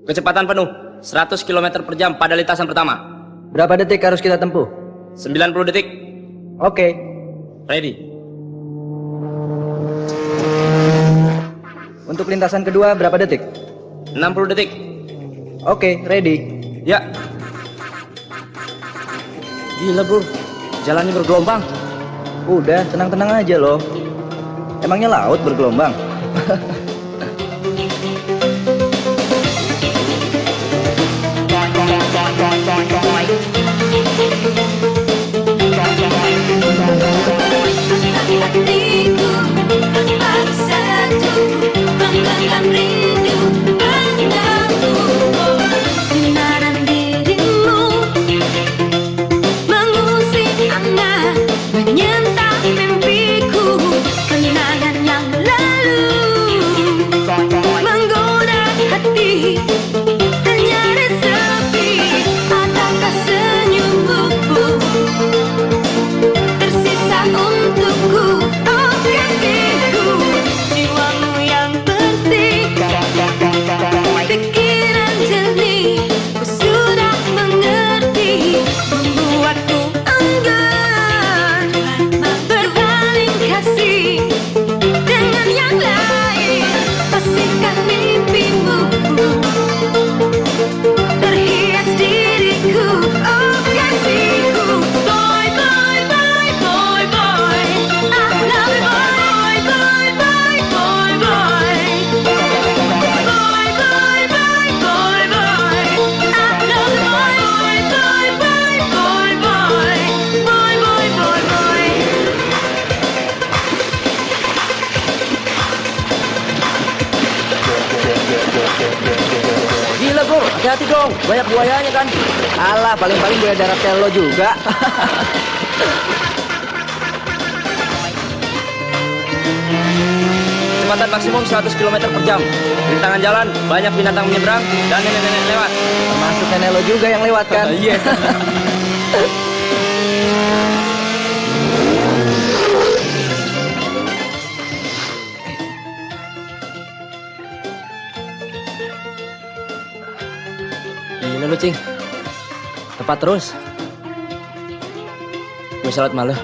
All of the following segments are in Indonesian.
Kecepatan penuh 100 km per jam pada lintasan pertama. Berapa detik harus kita tempuh? 90 detik. Oke. Ready. Untuk lintasan kedua berapa detik? 60 detik. Oke, ready. Ya. Gila bro, jalannya bergelombang. Udah, tenang-tenang aja loh. Emangnya laut bergelombang? Hatiku terpaksa menggenggam rindu padamu. Sinaran dirimu mengusik hangat, menyentak mimpiku. Kenangan yang lalu menggoda hati, hanya resepi. Adakah senyummu tersisa untukku? Oh kasihku, jiwamu yang bersih, pikiran jernih, ku sudah mengerti. Membuatku enggan berpaling kasih dengan yang lain. Pastikan mimpimu terhias diriku. Oh kasihku, boy boy boy boy boy, I love you boy boy boy boy boy, boy boy boy boy boy, I love you boy boy boy boy boy, boy boy boy boy. Gila bro, hati-hati dong. Banyak buayanya kan. Alah, paling-paling buaya darat kayak lo juga. Kecepatan maksimum 100 km per jam. Rintangan jalan, banyak binatang menyeberang dan nenek-nenek lewat. Termasuk nenek lo juga yang lewat kan? Iya. Gila lu Cing, tepat terus. Gue salat malu.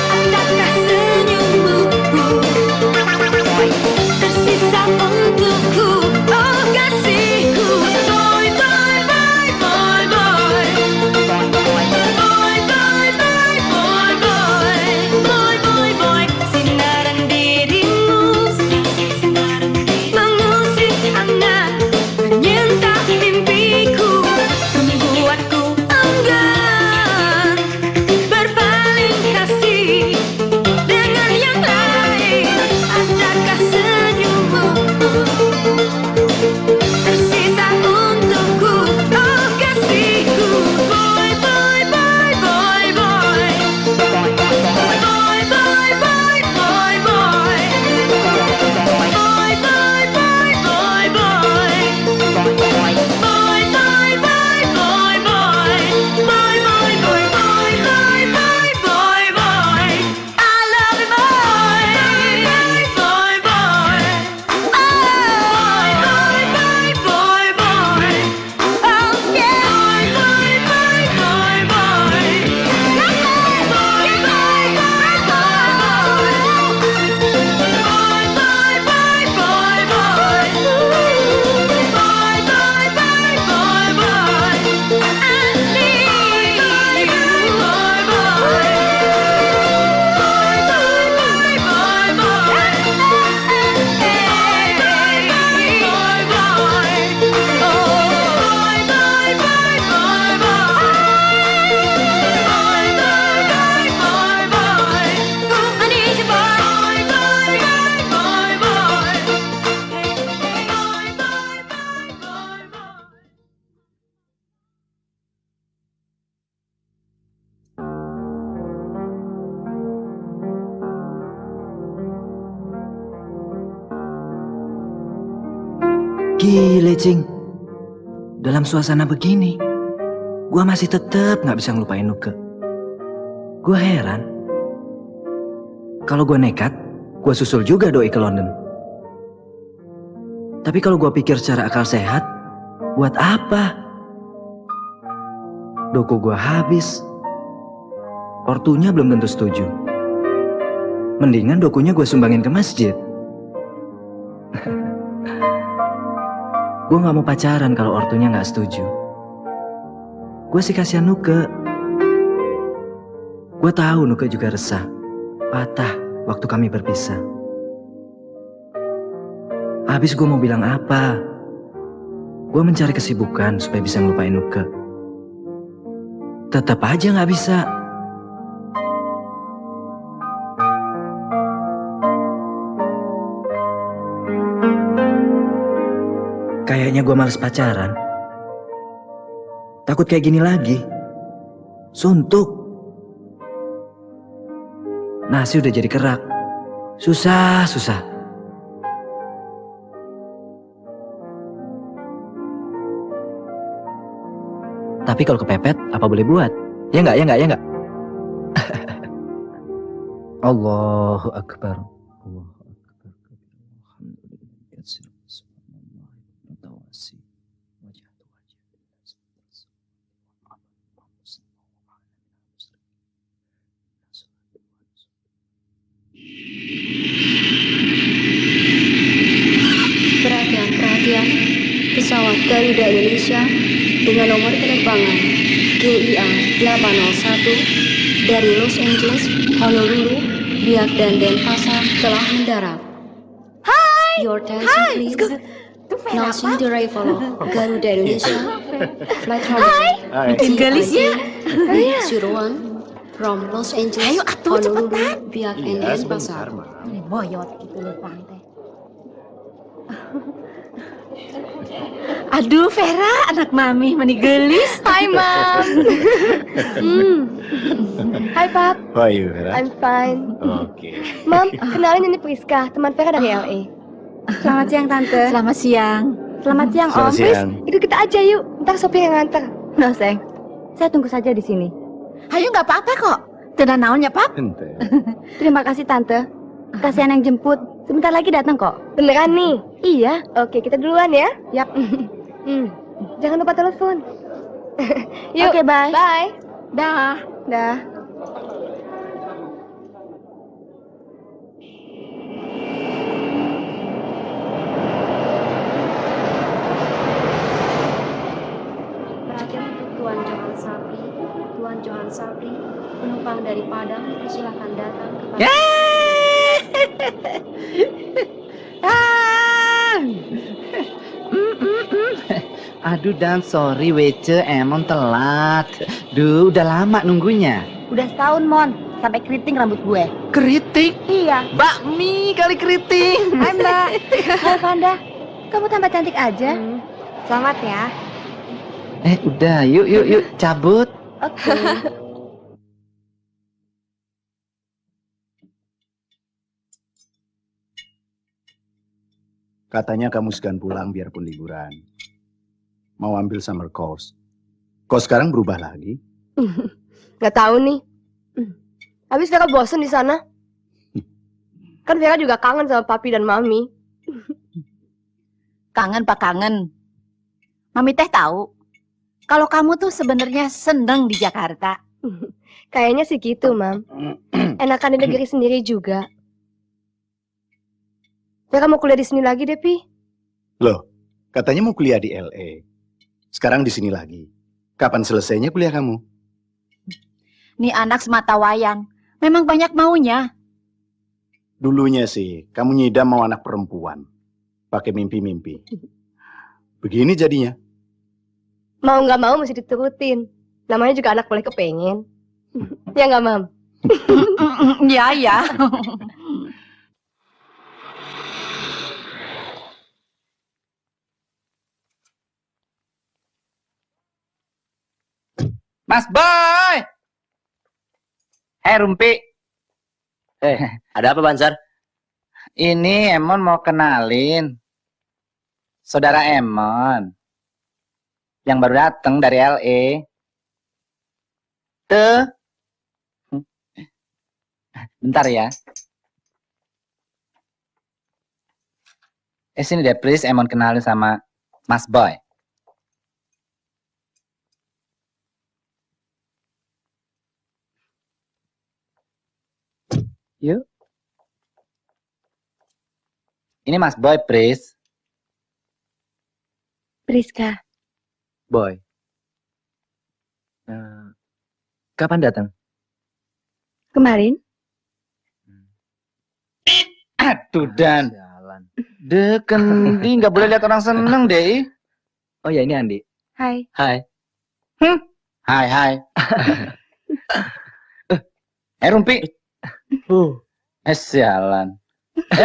Adakah senyummu tersisa untukku? Oh kasihku, boy boy boy boy boy, boy boy boy boy boy boy, boy boy boy. Sinaran dirimu mengusik hangat, menyentak mimpiku. Membuatku enggan berpaling kasih dengan yang lain. Adakah senyummu tersisa untukku? Oh kasihku, boy boy boy boy boy, boy boy boy boy boy, boy boy boy boy boy, boy boy boy boy, boy boy boy boy, boy boy boy boy, boy boy boy boy, I love you boy, boy boy, oh boy boy boy boy, oh yeah, boy boy boy boy, boy boy boy Gile Cing, dalam suasana begini gua masih tetap gak bisa ngelupain Nuke. Gua heran, kalau gua nekat gua susul juga doi ke London. Tapi kalau gue pikir secara akal sehat, buat apa? Doko gue habis. Ortunya belum tentu setuju. Mendingan dokunya gue sumbangin ke masjid. Gue gak mau pacaran kalau ortunya gak setuju. Gue sih kasihan Nuke. Gue tahu Nuke juga resah, patah waktu kami berpisah. Habis gue mau bilang apa? Gue mencari kesibukan supaya bisa ngelupain Nuke. Tetap aja gak bisa. Kayaknya gue males pacaran. Takut kayak gini lagi. Suntuk. Nasi udah jadi kerak. Susah. Tapi kalau kepepet, apa boleh buat? Ya enggak? Allahu Akbar. Perhatian, pesawat Garuda Indonesia dengan nomor penerbangan GIA 801 dari Los Angeles, Honolulu, Biak dan Denpasar telah mendarat. Hai. Your attention please. Announcing the arrival of Garuda Indonesia. Flight number Gelisnya. 01 from Los Angeles, Honolulu, Biak and Denpasar. Boyot gitu lu pantai. Aduh Vera, anak mami meni gelis. Hai, Mam. Hai, Pap. How are you, Vera? I'm fine. Oke. Mam, kenalin ini Priska, teman Vera dari LA. Selamat siang Tante. Selamat siang. Selamat siang Selamat Om. siang. Ikut kita aja yuk, ntar sopir yang nganter. No Seng, saya tunggu saja di sini. Ayo nggak apa-apa kok. Tidak naonnya Pap. Ente. Terima kasih Tante. Kasihan yang jemput. Sebentar lagi datang kok. Beneran nih? Iya. Oke, kita duluan ya. Yap. Jangan lupa telepon. Yuk. Oke, bye. Bye. Dah. Dah. Perhatian untuk Tuan Johan Sapri. Tuan Johan Sapri, penumpang dari Padang, silakan datang ke Aduh Dan, sorry Wece, emang telat. Duh, udah lama nunggunya. Udah setahun Mon, sampai keriting rambut gue. Keriting? Iya. Bakmi kali keriting. Hai Mbak. Hai Vanda. Kamu tambah cantik aja. Selamat ya. Udah, yuk, cabut. Oke. Katanya kamu segan pulang biarpun liburan. Mau ambil summer course. Kok sekarang berubah lagi? Nggak tahu nih. Habis Vera bosen di sana. Kan Vera juga kangen sama papi dan mami. Kangen Pak kangen. Mami teh tahu. Kalau kamu tuh sebenarnya seneng di Jakarta. Kayaknya sih gitu, Mam. Enakan di negeri sendiri juga. Vera mau kuliah di sini lagi deh, Pi. Loh, katanya mau kuliah di LA. Sekarang di sini lagi. Kapan selesainya kuliah kamu? Nih anak semata wayang. Memang banyak maunya. Dulunya sih, kamu nyidam mau anak perempuan. Pakai mimpi-mimpi. Begini jadinya. Mau nggak mau mesti diturutin. Namanya juga anak boleh kepengen. Ya nggak, Mam? Ya. Mas Boy! Rumpi. Ada apa, Bansar? Ini Emon mau kenalin. Saudara Emon. Yang baru datang dari LA. Tuh. Bentar ya. Sini deh, Pris. Emon kenalin sama Mas Boy. Yuk. Ini Mas Boy, Pris. Priska, Boy. Kapan datang? kemarin Aduh, Dan. Jalan. Kendi nggak boleh lihat orang seneng deh. Oh ya, ini Andi. hai. Hai. Hai, hai. Rumpi. Sialan.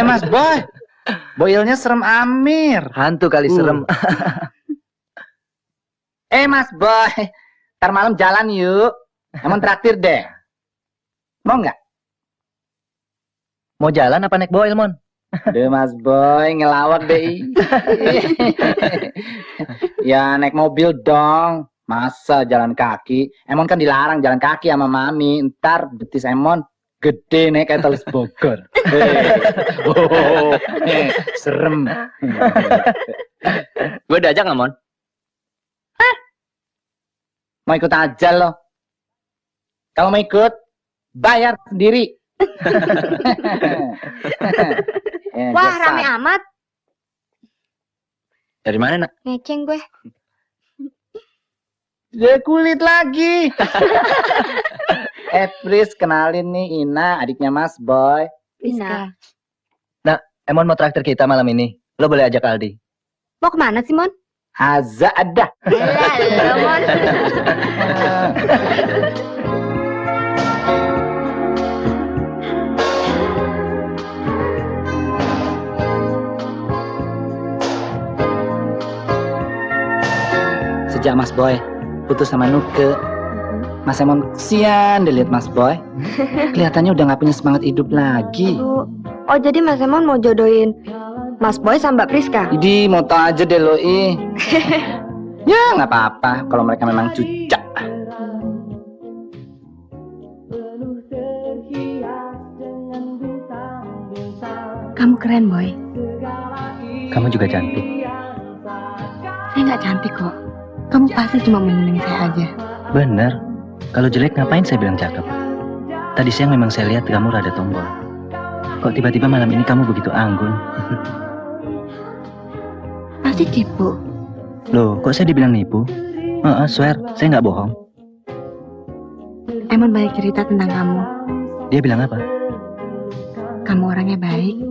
Mas Boy. Boilnya serem Amir. Hantu kali serem. Mas Boy. Ntar malam jalan yuk. Emang traktir deh. Mau nggak? Mau jalan apa naik boil, Mon? Mas Boy ngelawak deh. Ya naik mobil dong. Masa jalan kaki? Emon kan dilarang jalan kaki sama Mami. Ntar betis Emon gede nih kayak Teles Bogor. Serem. Gue diajak nggak, Mon? Mau ikut aja loh. Kalau mau ikut, bayar sendiri. Wah, rame amat. Dari mana, Nak? Ngeceng gue. Dia kulit lagi. Pris, kenalin nih Ina, adiknya Mas Boy. Priska. Emon mau traktir kita malam ini. Lo boleh ajak Aldi. Mau kemana sih, Mon? Haza ada. Alah, Mon. Sejak Mas Boy putus sama Nuke, Mas Emon kesian deh lihat Mas Boy. Kelihatannya udah gak punya semangat hidup lagi. Oh, jadi Mas Emon mau jodohin Mas Boy sama Mbak Priska? Idi, mau tau aja deh lo Ya nggak apa-apa kalau mereka memang cucak. Kamu keren, Boy. Kamu juga cantik. Saya nggak cantik kok. Kamu pasti cuma menyenangi saya aja. Bener. Kalau jelek ngapain saya bilang cakep? Tadi siang memang saya lihat kamu rada tombol. Kok tiba-tiba malam ini kamu begitu anggun? Pasti tipu. Loh, kok saya dibilang nipu? Swear, saya nggak bohong. Emon banyak cerita tentang kamu. Dia bilang apa? Kamu orangnya baik.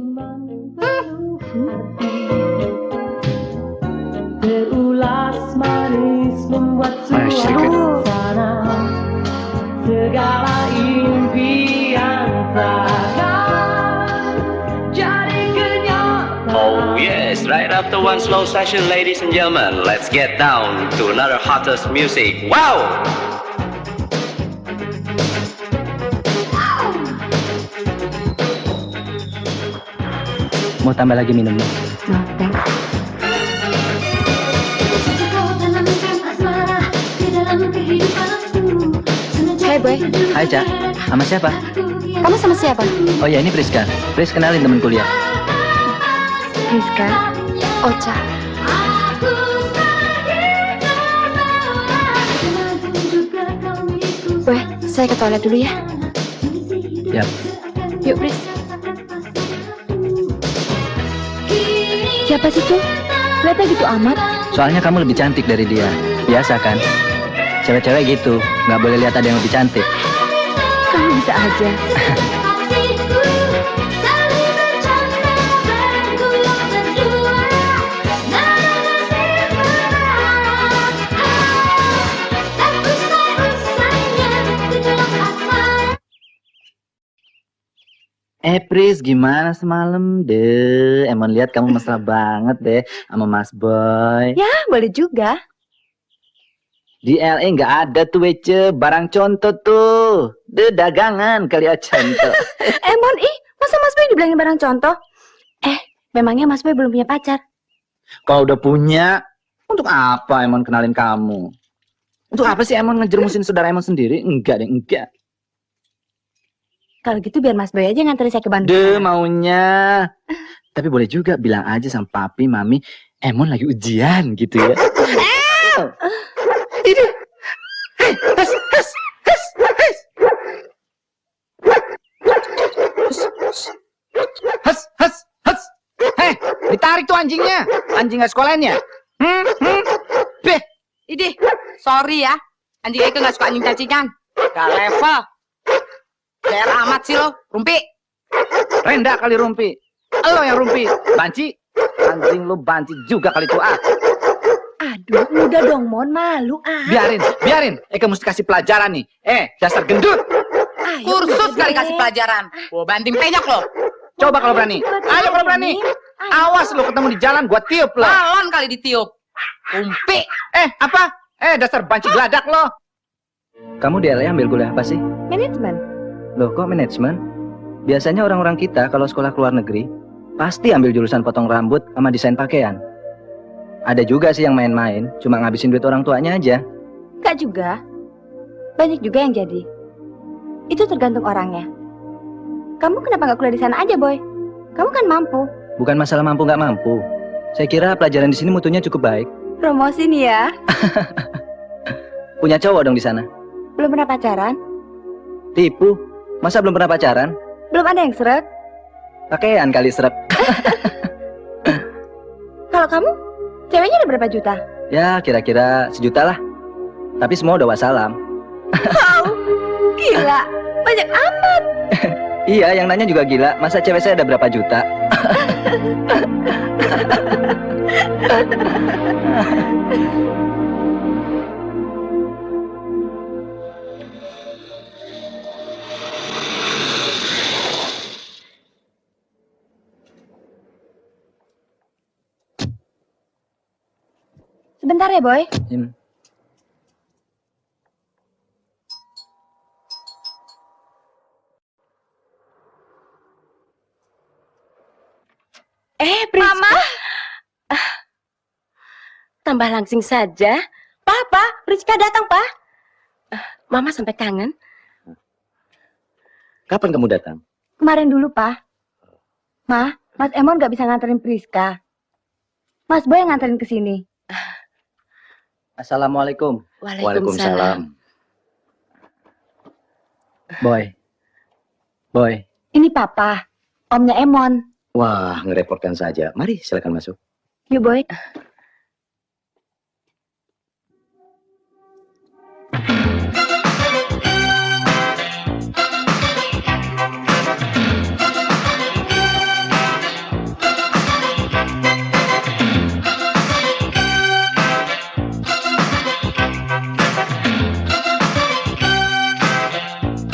Oh yes, right after one slow session, ladies and gentlemen, let's get down to another hottest music. Wow! Mau tambah lagi minumnya? No, thanks. Hai, Boy. Hai, Cak. Sama siapa? Kamu sama siapa? Oh ya, ini Priska. Pris, kenalin temen kuliah. Priska. Ocha. Boy, saya ke toilet dulu ya. Ya. Yuk, Pris. Siapa sih tuh? Lihatnya gitu amat. Soalnya kamu lebih cantik dari dia. Biasa kan? Cewek-cewek gitu, nggak boleh lihat ada yang lebih cantik. Kamu bisa aja. Pris, gimana semalam deh? Emon lihat kamu mesra banget deh sama Mas Boy. Ya, boleh juga. Di LA nggak ada tuh wece barang contoh tuh. Dagangan kali ya contoh. Emon, masa Mas Boy dibilangin barang contoh? Memangnya Mas Boy belum punya pacar? Kalau udah punya, untuk apa Emon kenalin kamu? Untuk apa sih Emon ngejermusin saudara Emon sendiri? Enggak deh, enggak. Kalau gitu biar Mas Boy aja nganterin saya ke Bandung. Maunya. Tapi boleh juga bilang aja sama papi, mami, Emon lagi ujian gitu ya. Ini. Has. Hei, ditarik tuh anjingnya. Anjing nggak sekolahnya. Beh. Idih, sorry ya. Anjing Eke nggak suka anjing cacingan. Gak level. Kayak amat sih lo, Rumpi. Renda kali Rumpi. Lo yang Rumpi. Banci. Anjing lu banci juga kali tuh ah. Aduh, udah dong Mon, malu ah. Biarin. Eke mesti kasih pelajaran nih. Dasar gendut. Ayo, Kursus udah kali deh. kasih pelajaran. Gua banting penyok lo. Coba kalau berani. Ayo kalau berani. Awas lu ketemu di jalan gua tiup lo. Balon kali ditiup. Rumpi. Apa? Dasar banci geladak lo. Kamu di LA ambil kuliah apa sih? Manajemen. Loh, kok manajemen? Biasanya orang-orang kita kalau sekolah ke luar negeri, pasti ambil jurusan potong rambut sama desain pakaian. Ada juga sih yang main-main, cuma ngabisin duit orang tuanya aja. Enggak juga. Banyak juga yang jadi. Itu tergantung orangnya. Kamu kenapa nggak kuliah di sana aja, Boy? Kamu kan mampu. Bukan masalah mampu nggak mampu. Saya kira pelajaran di sini mutunya cukup baik. Promosi nih ya. Punya cowok dong di sana. Belum pernah pacaran? Tipu. Masa belum pernah pacaran? Belum ada yang seret? Pakaian kali serap. Kalau kamu, ceweknya ada berapa juta? Ya, kira-kira 1 juta lah. Tapi semua udah wassalam. Wow, gila. Banyak amat. Iya, yang nanya juga gila. Masa cewek saya ada berapa juta? Sebentar ya, Boy. Priska. Mama. Tambah langsing saja. Papa, Priska datang, Pak. Mama sampai kangen. Kapan kamu datang? Kemarin dulu, Pak. Ma, Mas Emon nggak bisa nganterin Priska. Mas Boy yang nganterin ke sini. Assalamualaikum. Waalaikumsalam. Boy. Ini Papa, omnya Emon. Wah, ngerepotkan saja. Mari, silakan masuk. Yuk, Boy.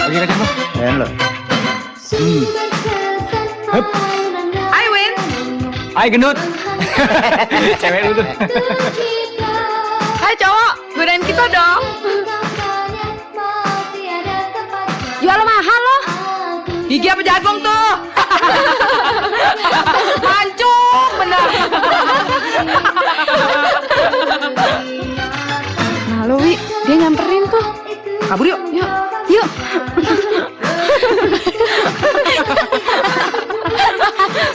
Lagi aja lo. Keren loh. Hai Win. Hai gendut. Cewek lu tuh. Hai cowok, godain kita dong. Jual mahal loh. Gigi apa jagung tuh? Hancur bener. Malu, Wi. Dia nyamperin tuh. Kabur yuk. Yuk.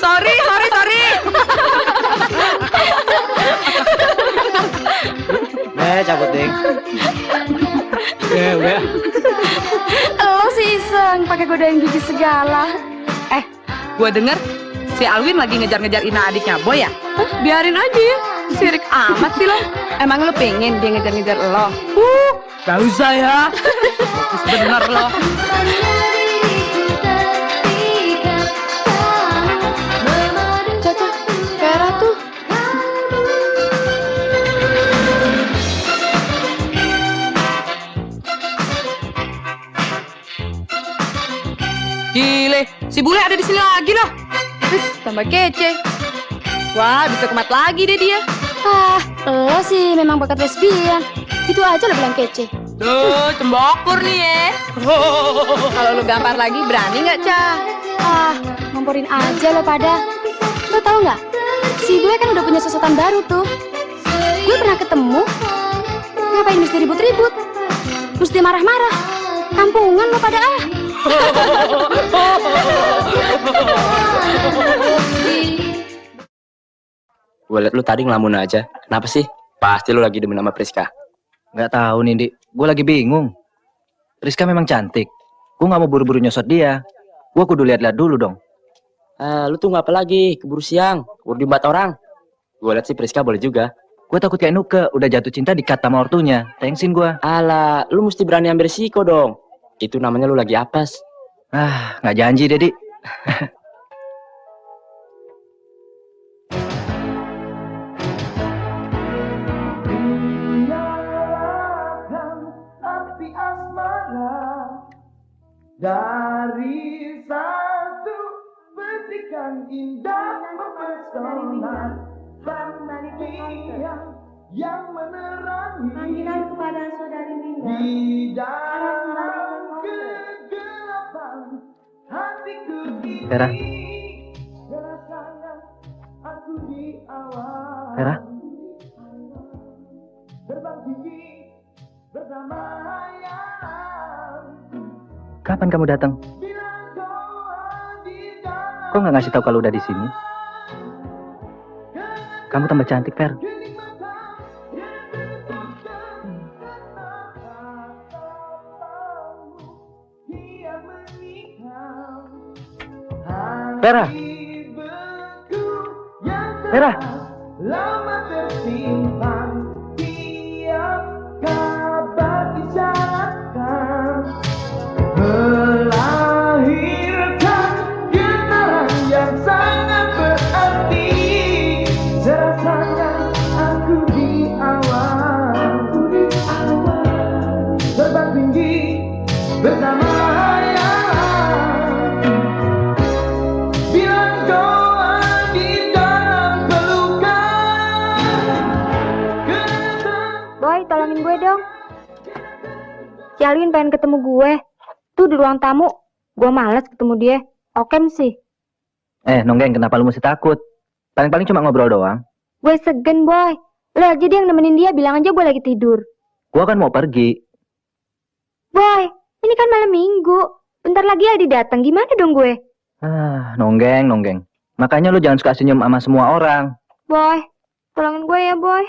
Sorry. Cabut, Ding. Udah. Lo sih iseng, pakai godain gigi segala. Gua denger si Alwin lagi ngejar-ngejar Ina adiknya Boy ya? Biarin aja ya. Sirik amat sih lo. Emang lo pengen dia ngejar-ngejar lo? Gak usah ya. Bener lo. Caca, Vera tuh. Gile, si bule ada di sini lagi loh. Tambah kece. Wah, bisa kemat lagi deh dia. Lo sih memang bakat lesbian. Gitu aja lo bilang kece. Tuh, cembokur nih ya. Kalau lu gampar lagi berani nggak, Ca? Ngomporin aja lo pada. Lo tau nggak? Si gue kan udah punya sesuatu baru tuh. Gue pernah ketemu. Ngapain mesti ribut-ribut? Mesti marah-marah. Kampungan lo pada ah. Gue liat lu tadi ngelamun aja. Kenapa sih? Pasti lu lagi demen sama Priska. Nggak tahu nih, Dik. Gue lagi bingung. Priska memang cantik. Gue nggak mau buru-buru nyosot dia. Gue kudu lihat-lihat dulu dong. Lu tuh ngapa lagi? Keburu siang, keburu dibat orang. Gue liat sih Priska boleh juga. Gue takut kayak Nuke, udah jatuh cinta dikat sama ortunya. Thanksin gue. Alah, lu mesti berani ambil risiko dong. Itu namanya lu lagi apes. Ah, nggak janji deh, Dik. Dari satu petikan indah mempesona yang menerangi kepada saudari Minda di dalam kegelapan hatiku ini. Vera. Rasanya aku di awal Vera. terbang tinggi bersama hayal. Kapan kamu datang? Kok nggak ngasih tahu kalau udah di sini? Kamu tambah cantik, Fer. Vera. Vera. Lama tersimpan tiap kabar isyaratkan melahirkan getaran yang sangat berarti. Rasanya aku di awal terbang tinggi bersama hayalan. Bilang doa di dalam pelukan. Boy, tolongin gue dong. Si Alwin pengen ketemu gue. Tuh di ruang tamu. Gue males ketemu dia. Okem sih. Nonggeng, kenapa lu mesti takut? Paling-paling cuma ngobrol doang. Gue segen, Boy. Lo aja dia yang nemenin dia. Bilang aja gue lagi tidur. Gua kan mau pergi. Boy, ini kan malam minggu. Bentar lagi Adi datang. Gimana dong gue? Nonggeng. Makanya lu jangan suka senyum sama semua orang. Boy, tolongin gue ya, Boy.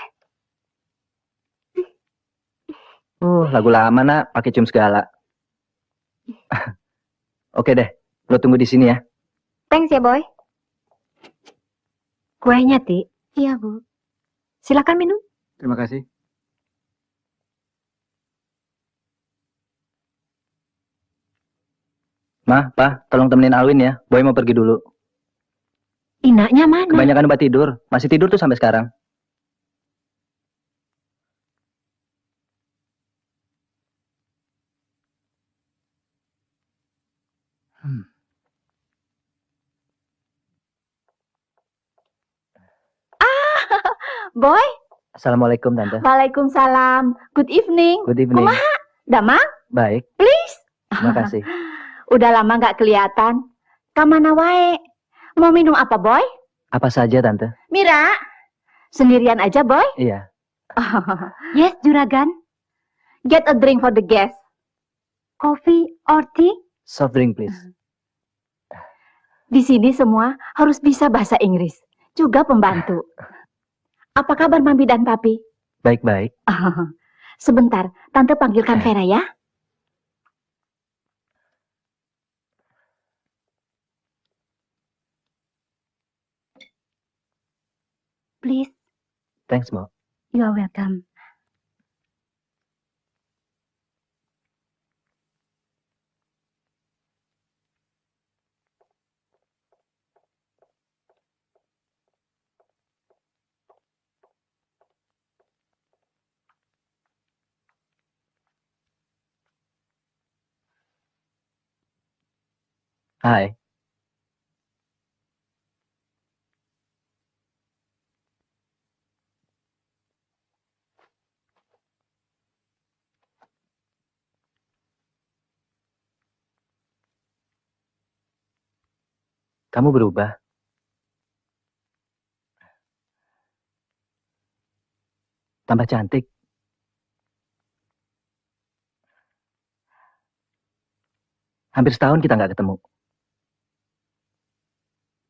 Lagu lama nak, pakai cium segala. Oke deh, lu tunggu di sini ya. Thanks ya, Boy. Kuenya, Ti. Iya, Bu. Silakan minum. Terima kasih. Ma, Pa, tolong temenin Alwin ya. Boy mau pergi dulu. Inaknya mana? Kebanyakan obat tidur. Masih tidur tuh sampai sekarang. Boy, Assalamualaikum, Tante. waalaikumsalam. Good evening. Good evening. Kumaha? Damang, Baik, please. terima kasih. Udah lama nggak kelihatan. Kamana wae? Mau minum apa, Boy? Apa saja, Tante? Mira, sendirian aja, Boy? Iya. Yes, Juragan. Get a drink for the guest. Coffee or tea? Soft drink, please. Di sini semua harus bisa bahasa Inggris. Juga pembantu. Apa kabar Mami dan Papi? Baik-baik. Sebentar, Tante panggilkan Vera ya. Please. Thanks, Mo. You are welcome. Hai. Kamu berubah. Tambah cantik. Hampir setahun kita nggak ketemu.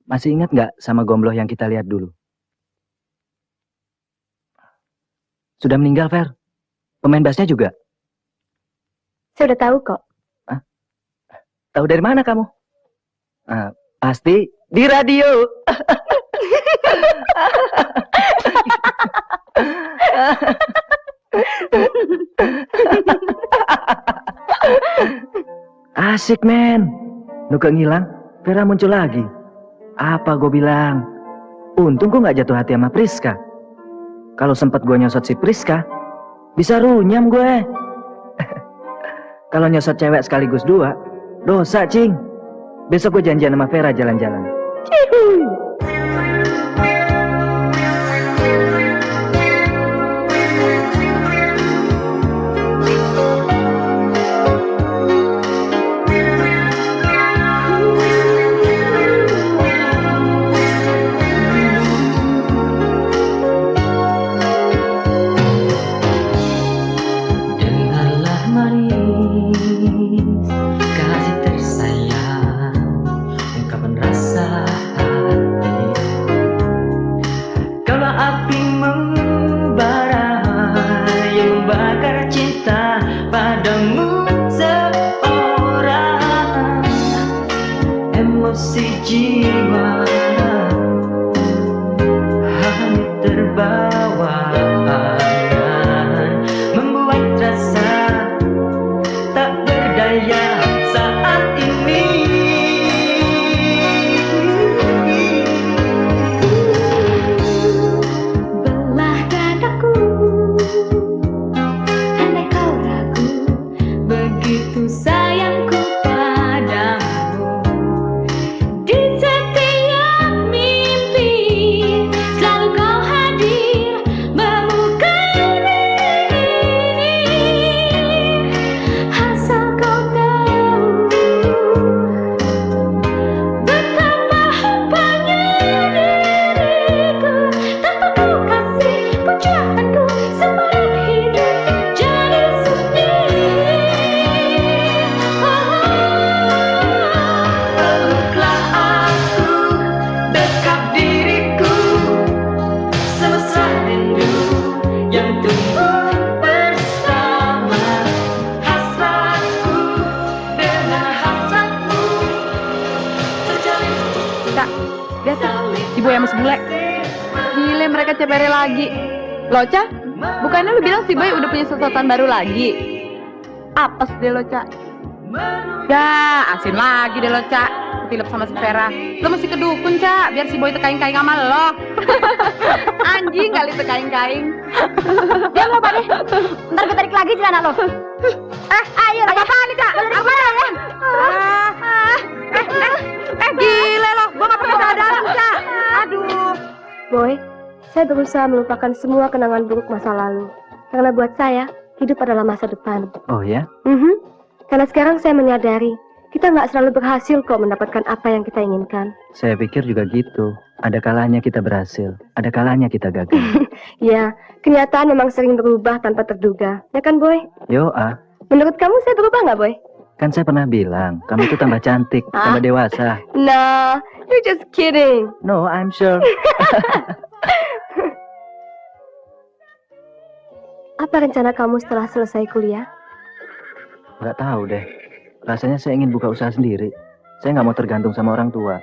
Masih ingat nggak sama Gombloh yang kita lihat dulu? Sudah meninggal, Fer. Pemain bassnya juga. Saya udah tahu kok. Tahu dari mana kamu? Pasti di radio. Asik, men. Nuka ngilang, Vera muncul lagi. Apa gue bilang? Untung gue gak jatuh hati sama Priska. Kalau sempat gue nyosot si Priska, bisa runyam gue. Kalau nyosot cewek sekaligus dua, dosa, Cing. Besok gue janjian sama Vera jalan-jalan. Dengarlah manis kasih tersayang, ungkapan rasa hati. Kalau api membara yang membakar cinta padamu seorang, emosi jiwa hanya terbawa angan, membuat rasa tak berdaya saat ini. Belah dadaku, andai kau ragu, begitu sayangku padamu. Di setiap mimpi selalu kau hadir, memukau diri. Asal kau tahu betapa hampanya diriku, tanpa kau kasih pujaanku semakin hidup jadi sunyi. Peluklah aku, dekat diriku, semesta rindu yang tumbuh bersama. Hasratku dengan hasratmu terjalin. Cak, biasa. Ibu yang masih bule. Gile, mereka cebere lagi. Loh, Cak, bukannya lu bilang si Boy udah punya sesuatu baru lagi? Apes deh lo, Cak. Dah, asin lagi deh lo, Cak. Ketilep sama si Vera. Lo mesti ke dukun, Cak, biar si Boy tekain-kain sama lo. Anjing kali tekain-kain. Diam lo, Pak deh. Ntar gue tarik lagi celana lo. Ayo lah. Apa-apaan nih, Cak? Apa ya? Gile lo, gua gak pernah sadar, Cak. Aduh. Boy, saya berusaha melupakan semua kenangan buruk masa lalu. Karena buat saya, hidup adalah masa depan. Oh ya? Karena sekarang saya menyadari, kita nggak selalu berhasil kok mendapatkan apa yang kita inginkan. Saya pikir juga gitu. Ada kalanya kita berhasil, ada kalanya kita gagal. Ya, kenyataan memang sering berubah tanpa terduga. Ya kan, Boy? Yo, Menurut kamu saya berubah nggak, Boy? kan saya pernah bilang, kamu itu tambah cantik, tambah dewasa. Nah, you're just kidding. No, I'm sure. Apa rencana kamu setelah selesai kuliah? Nggak tahu deh. Rasanya saya ingin buka usaha sendiri. Saya nggak mau tergantung sama orang tua.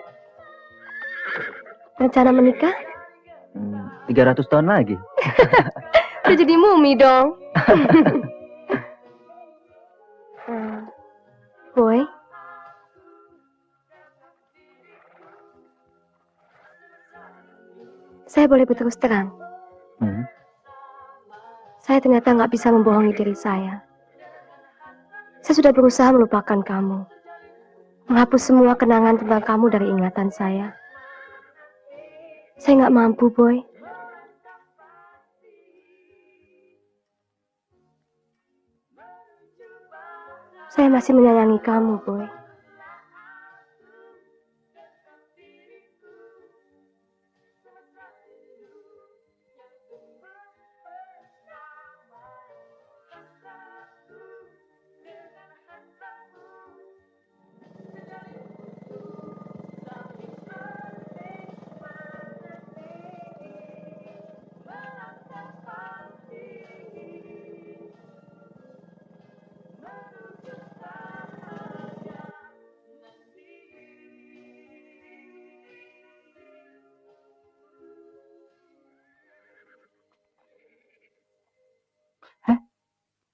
Rencana menikah? 300 tahun lagi. Udah jadi mumi dong. Boy, saya boleh berterus terang. Saya ternyata nggak bisa membohongi diri saya. Saya sudah berusaha melupakan kamu, menghapus semua kenangan tentang kamu dari ingatan saya. Saya nggak mampu, Boy. Saya masih menyayangi kamu, Boy.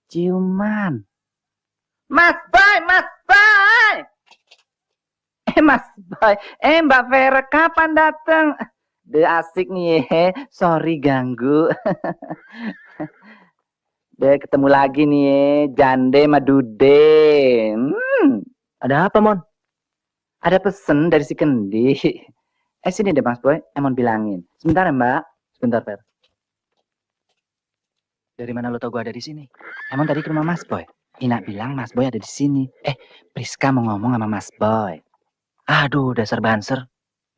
Ciuman. Mas Boy, Mas Boy. Mas Boy. Mbak Vera kapan datang? Udah asik nih ya. Sorry ganggu. Udah ketemu lagi nih ya. Jande sama Dude. Ada apa, Mon? Ada pesen dari si Kendi. Sini deh Mas Boy, Emon bilangin. Sebentar ya Mbak. Sebentar, Fer. Dari mana lo tau gue ada di sini? Emon tadi ke rumah Mas Boy. Ina bilang Mas Boy ada di sini. Priska mau ngomong sama Mas Boy. Aduh, dasar banser.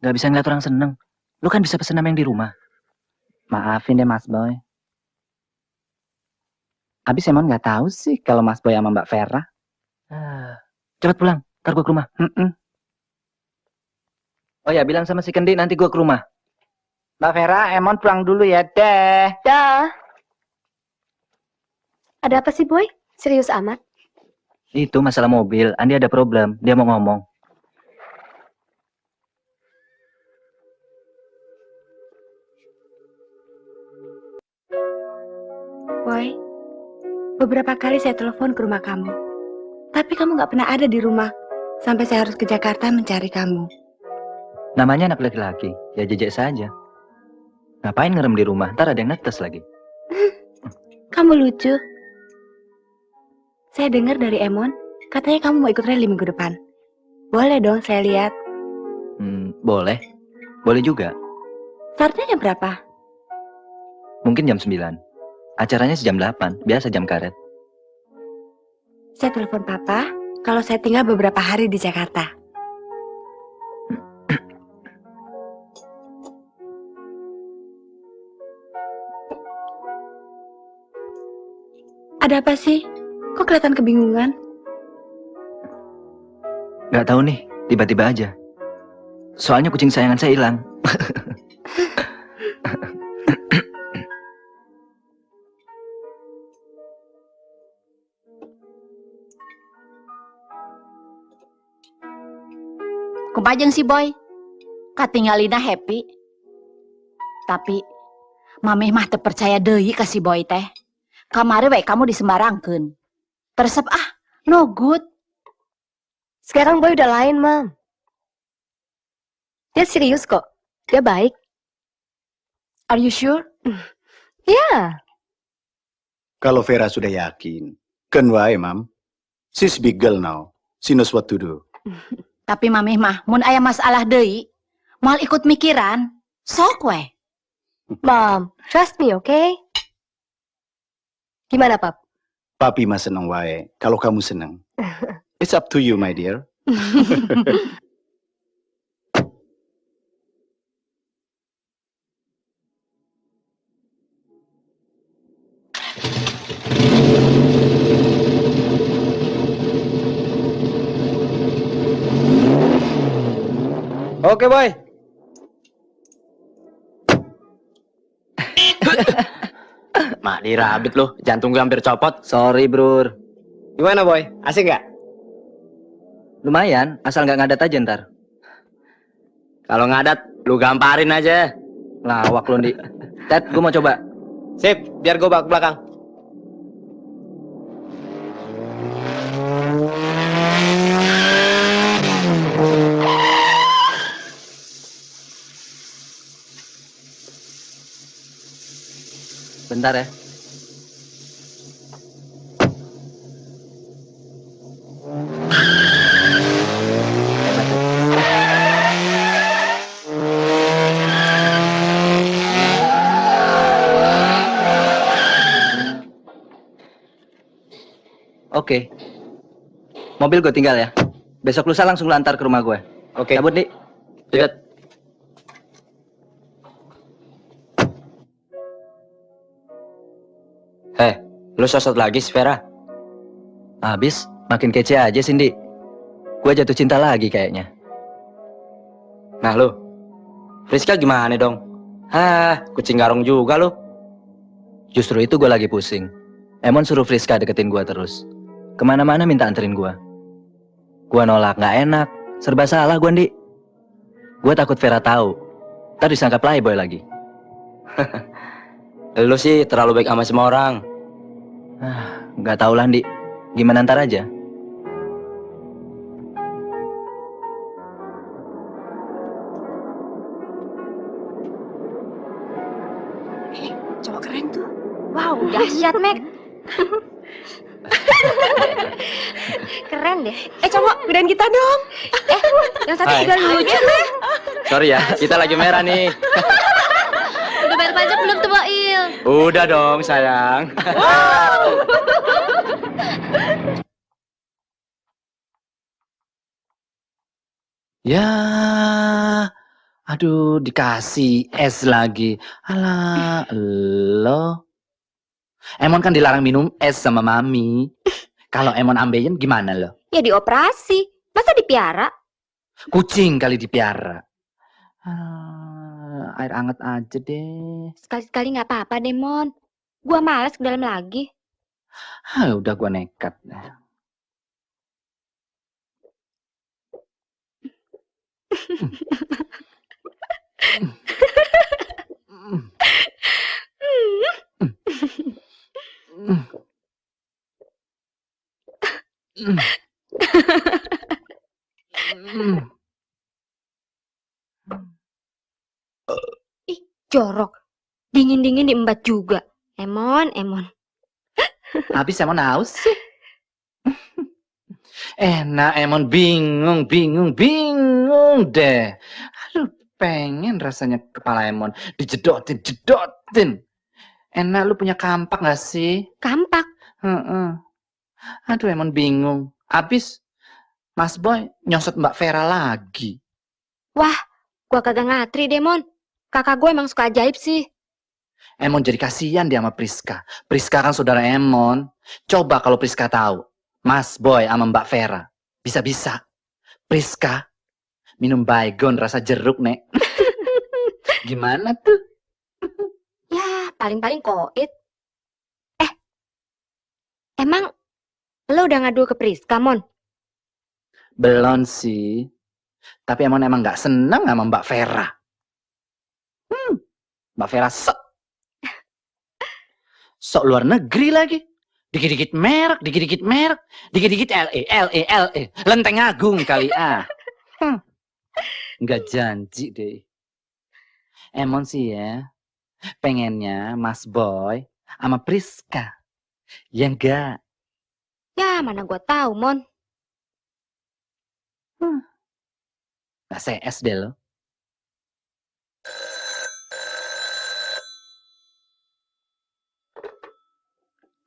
Gak bisa ngeliat orang seneng. Lo kan bisa pesen nama yang di rumah. Maafin deh Mas Boy. Abis Emon nggak tahu sih kalau Mas Boy sama Mbak Vera. Cepat pulang, ntar gue ke rumah. Oh ya, bilang sama si Kendi nanti gue ke rumah. Mbak Vera, Emon pulang dulu ya deh. Dah. Ada apa sih, Boy? Serius amat? Itu masalah mobil, Andi ada problem, dia mau ngomong. Boy, beberapa kali saya telepon ke rumah kamu. Tapi kamu nggak pernah ada di rumah. Sampai saya harus ke Jakarta mencari kamu. Namanya anak laki-laki, ya jejek saja. Ngapain ngerem di rumah, ntar ada yang netes lagi. Kamu lucu. Saya dengar dari Emon, katanya kamu mau ikut rally minggu depan. Boleh dong saya lihat. Boleh. Boleh juga. Startnya jam berapa? Mungkin jam 9. Acaranya sejam 8, biasa jam karet. Saya telepon papa kalau saya tinggal beberapa hari di Jakarta. Ada apa sih? Kok kelihatan kebingungan? Gak tahu nih, tiba-tiba aja. Soalnya kucing sayangan saya hilang. Kumpajeng si Boy. Katinggalina happy. Tapi mameh mah teu percaya deui ka si Boy teh. Kamari we kamu disembarangkeun. Teresep no good. Sekarang Boy udah lain, Mam. Dia serius kok. Dia baik. Are you sure? Ya. Kalau Vera sudah yakin, kan wae, Mam. She's big girl now. She knows what to do. Tapi mameh mah mun aya masalah deui, moal ikut mikiran, sok we. Mam, trust me, okay? Gimana, Pap? Papi mah seneng wae kalau kamu seneng. It's up to you, my dear. Oke, Boy. Mak dirabit lu, jantung gue hampir copot. Sorry, Bro. Gimana, Boy? Asik nggak? Lumayan, asal nggak ngadat aja ntar. Kalau ngadat, lu gamparin aja. Lawak lu, Ndi. Ted, gue mau coba. Sip, biar gue bak belakang. Bentar ya. Oke. Mobil gue tinggal ya. Besok lusa langsung lu antar ke rumah gue. Oke. Cabut, Di. Lihat. Lu sosot lagi si Vera? Habis, makin kece aja, Cindy. Gue jatuh cinta lagi kayaknya. Nah lu, Friska gimana dong? Kucing garong juga lu. Justru itu gue lagi pusing. Emon suruh Friska deketin gue terus. Kemana-mana minta anterin gue. Gue nolak, gak enak. Serba salah gue, Ndi. Gue takut Vera tahu. Ntar disangka playboy lagi. Lu sih terlalu baik sama semua orang. Nggak tahu lah, Di. Gimana ntar aja? Cowok keren tuh. Wow, dahsyat, Mek. Keren deh. Cowok, gedein kita dong. Yang satu Hai. juga lucu, Mek. Sorry ya, kita lagi merah nih. Udah bayar pajak belum tuh, Boil? Udah dong, sayang. Ya, aduh dikasih es lagi. Alah, lo. Emon kan dilarang minum es sama mami. Kalau Emon ambeien gimana lo? Ya dioperasi. Masa dipiara? Kucing kali dipiara. Air anget aja deh. Sekali-sekali nggak apa-apa, Demon. Gua malas ke dalam lagi. Udah gua nekat. Ih, jorok. Dingin-dingin diembat juga. Emon. Habis Emon haus sih. Nah Emon bingung deh. Aduh, pengen rasanya kepala Emon dijedotin. Enak lu punya kampak gak sih? Kampak? Aduh Emon bingung. Habis Mas Boy nyosot Mbak Vera lagi. Wah, gua kagak ngatri, Demon. Kakak gue emang suka ajaib sih. Emon jadi kasihan dia sama Priska. Priska kan saudara Emon. Coba kalau Priska tahu, Mas Boy sama Mbak Vera. Bisa-bisa. Priska minum baygon rasa jeruk, Nek. Gimana tuh? Ya, paling-paling koit. Emang lo udah ngadu ke Priska, Mon? Belum sih. Tapi Emon emang gak seneng sama Mbak Vera. Mbak Vera sok luar negeri lagi. Dikit-dikit merek, dikit-dikit LE. Lenteng Agung kali Nggak janji deh. Emon sih ya, pengennya Mas Boy sama Priska. Ya enggak? Ya, mana gua tahu, Mon. Nggak CS deh lo.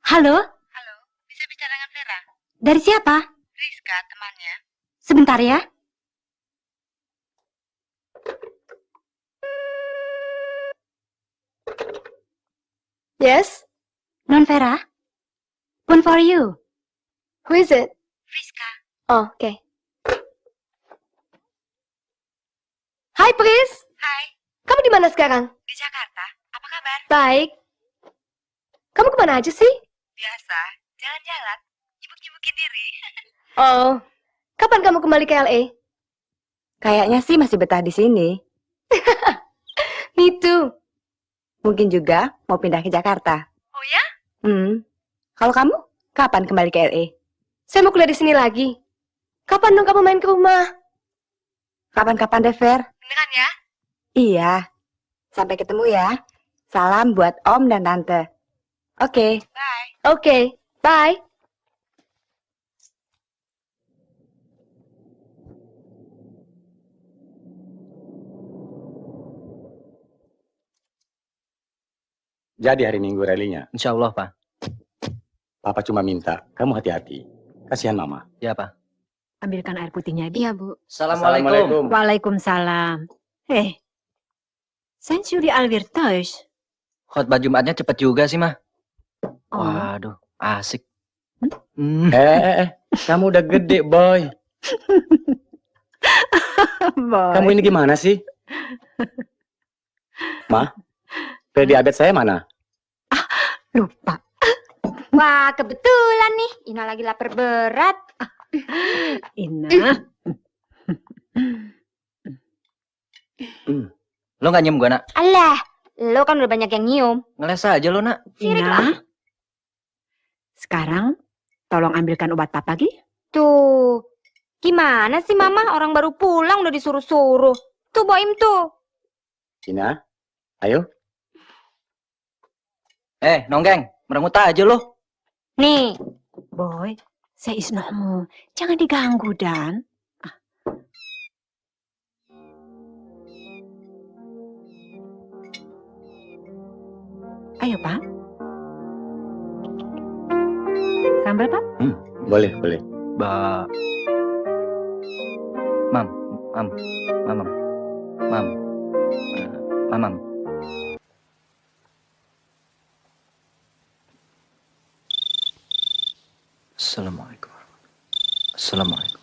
Halo? Halo, bisa bicara dengan Vera? Dari siapa? Rizka, temannya. Sebentar ya. Yes? Non Vera? Phone for you. Who is it? Rizka. Oh, okay. Hai, Pris. Hai. Kamu di mana sekarang? Di Jakarta. Apa kabar? Baik. Kamu kemana aja sih? Biasa. Jalan-jalan. Nyibuk-nyibukin diri. Oh, kapan kamu kembali ke LA? Kayaknya sih masih betah di sini. Me too. Mungkin juga mau pindah ke Jakarta. Oh ya? Kalau kamu, kapan kembali ke LA? Saya mau kuliah di sini lagi. Kapan dong kamu main ke rumah? Kapan-kapan deh, Fer. Beneran ya? Iya. Sampai ketemu ya. Salam buat Om dan Tante. Oke. Bye. Oke, bye. Jadi hari Minggu ralinya. Insya Allah, Pak. Papa cuma minta kamu hati-hati. Kasihan Mama. Ya, Pak. Ambilkan air putihnya, Ibu. Iya, Bu. Assalamualaikum. Waalaikumsalam. Zijn jullie alweer thuis? Khotbah Jumatnya cepet juga sih, Mah. Oh. Waduh, asik. Kamu udah gede, Boy. Boy. Kamu ini gimana sih? Ma, pil diabetes saya mana? Lupa. Wah, kebetulan nih. Ina lagi lapar berat. Ina. Lo gak nyium gua, Nak? Alah, lo kan udah banyak yang nyium. Ngeles aja lo, Nak. Sirik Ina. lah. Sekarang, tolong ambilkan obat papa, Gi. Tuh, gimana sih Mama? Orang baru pulang udah disuruh-suruh. Tuh Boim tuh. Cina, ayo. Nonggeng, merengut aja lo. Nih. Boy, saya isnomu. Jangan diganggu, Dan. Ayo, Pak. Sambal, Pak? Boleh, boleh. Mam. Assalamualaikum. Assalamualaikum.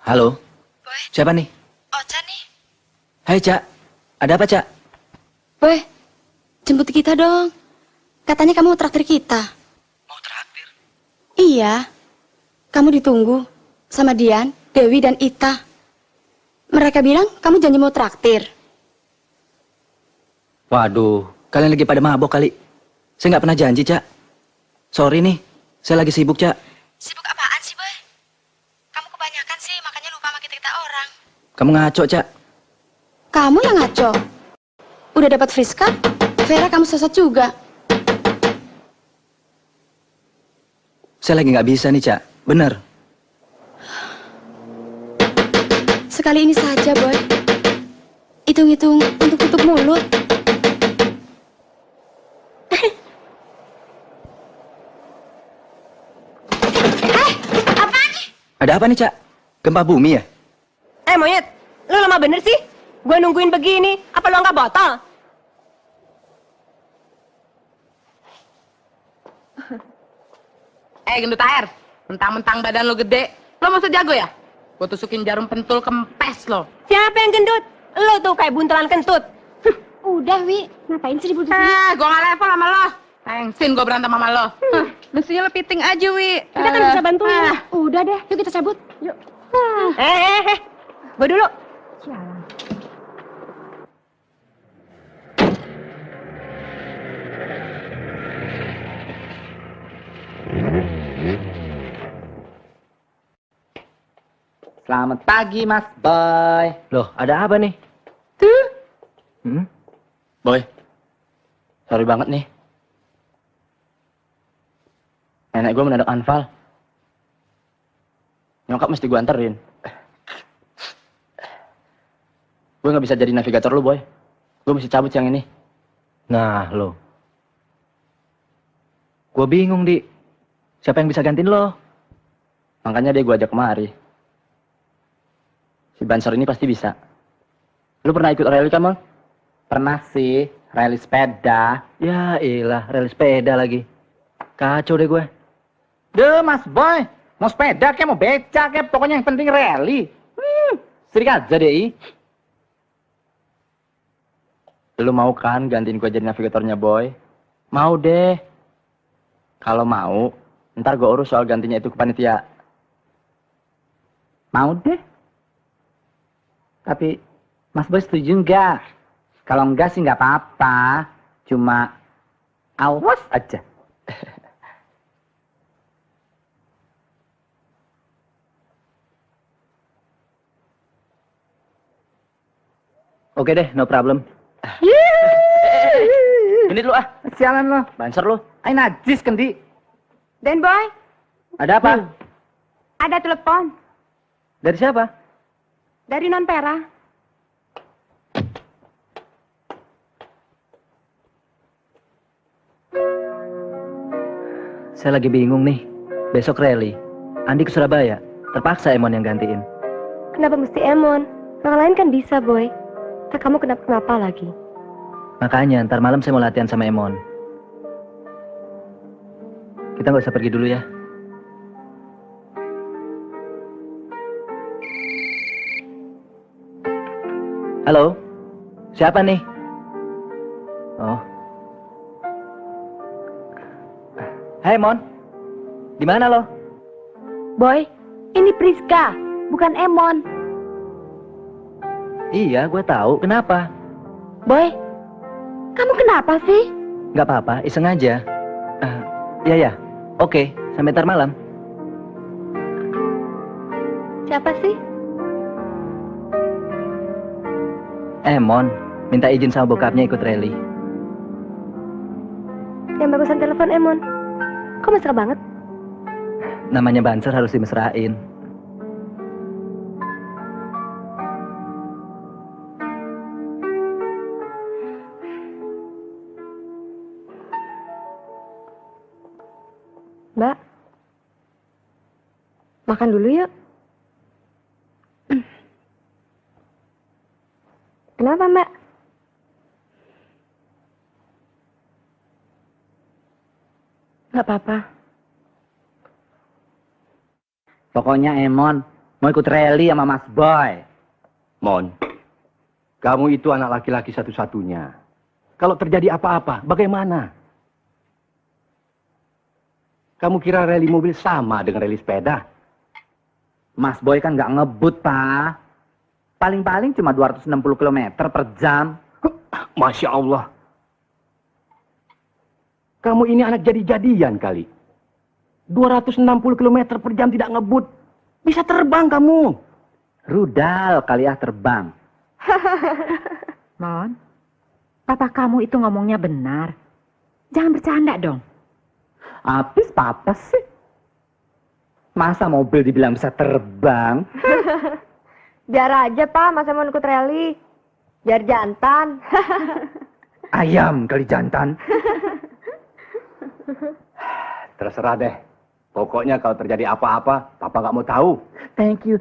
Halo. Boy. Siapa nih? Ocha nih. Hai, Cak. Ada apa, Cak? Boy, jemput kita dong. Katanya kamu mau traktir kita. Mau traktir? Iya. Kamu ditunggu sama Dian, Dewi, dan Ita. Mereka bilang kamu janji mau traktir. Waduh, kalian lagi pada mabok kali. Saya nggak pernah janji, Cak. Sorry nih, saya lagi sibuk, Cak. Sibuk apaan sih, Boy? Kamu kebanyakan sih, makanya lupa sama kita orang. Kamu ngaco, Cak. Kamu yang ngaco. Udah dapat Friska, Vera kamu sesat juga. Saya lagi nggak bisa nih, Cak. Bener. Sekali ini saja, Boy. Hitung-hitung untuk tutup mulut. Apaan nih? Ada apa nih, Cak? Gempa bumi ya? Monyet, lu lama bener sih? Gue nungguin begini, apa lu nggak botol? Gendut air, mentang-mentang badan lo gede, lo masa jago ya? Gue tusukin jarum pentul kempes lo. Siapa yang gendut? Lo tuh kayak buntelan kentut. Udah, Wi. Ngapain sih ribut di sini? Gue gak level sama lo. Tengsin gue berantem sama lo. Mestinya lo piting aja, Wi. Kita kan bisa bantuin. Udah deh, yuk kita cabut. Yuk. Gue dulu. Selamat pagi, Mas Boy. Loh, ada apa nih? Boy, sorry banget nih. Nenek gue mendadak anfal. Nyokap mesti gue anterin. Gue gak bisa jadi navigator lu, Boy. Gue mesti cabut siang ini. Nah, lo. Gue bingung, Di. Siapa yang bisa gantiin lo? Makanya dia gue ajak kemari. Si Banser ini pasti bisa. Lu pernah ikut rally kan, Mon? Pernah sih, rally sepeda. Ya ilah, rel sepeda lagi. Kacau deh gue. Duh, Mas Boy. Mau sepeda kayak mau beca kayak pokoknya yang penting rally. Sirik aja deh. Lu mau kan gantiin gue jadi navigatornya, Boy? Mau deh. Kalau mau, ntar gue urus soal gantinya itu ke panitia. Mau deh. Tapi Mas Boy setuju nggak? Kalau enggak sih nggak apa-apa. Cuma awas aja. Oke deh, no problem. Genit lu ah, sialan lu. Banser lu. Ay najis kendi. Den Boy, Ada apa? ada telepon Dari siapa? dari Non Pera. Saya lagi bingung nih. Besok rally. Andi ke Surabaya. Terpaksa Emon yang gantiin. Kenapa mesti Emon? Orang lain kan bisa, Boy. Tak kamu kenapa lagi? Makanya ntar malam saya mau latihan sama Emon. Kita nggak usah pergi dulu ya. Halo, siapa nih? Oh, hai Mon, di mana lo? Boy, ini Priska, bukan Emon. Iya, gue tahu. Kenapa? Boy, Kamu kenapa sih? Nggak apa-apa, iseng aja. Ya. Oke, sampai ntar malam. Siapa sih? Emon, minta izin sama bokapnya ikut rally. Yang bagusan telepon Emon. Kok mesra banget? Namanya Banser harus dimesrain. Mbak, makan dulu yuk. Kenapa, Mbak? Nggak apa-apa. Pokoknya Emon mau ikut rally sama Mas Boy. Mon, kamu itu anak laki-laki satu-satunya. Kalau terjadi apa-apa, bagaimana? Kamu kira rally mobil sama dengan rally sepeda? Mas Boy kan nggak ngebut, Pak. Paling-paling cuma 260 km per jam. Masya Allah. Kamu ini anak jadi-jadian kali. 260 km per jam tidak ngebut. Bisa terbang kamu. Rudal kali ya terbang. Mon, papa kamu itu ngomongnya benar. Jangan bercanda dong. Habis papa sih. Masa mobil dibilang bisa terbang? Biar aja, Pak, masa mau ikut rally. Biar jantan. Ayam kali jantan. Terserah deh. Pokoknya kalau terjadi apa-apa, Papa nggak mau tahu. Thank you.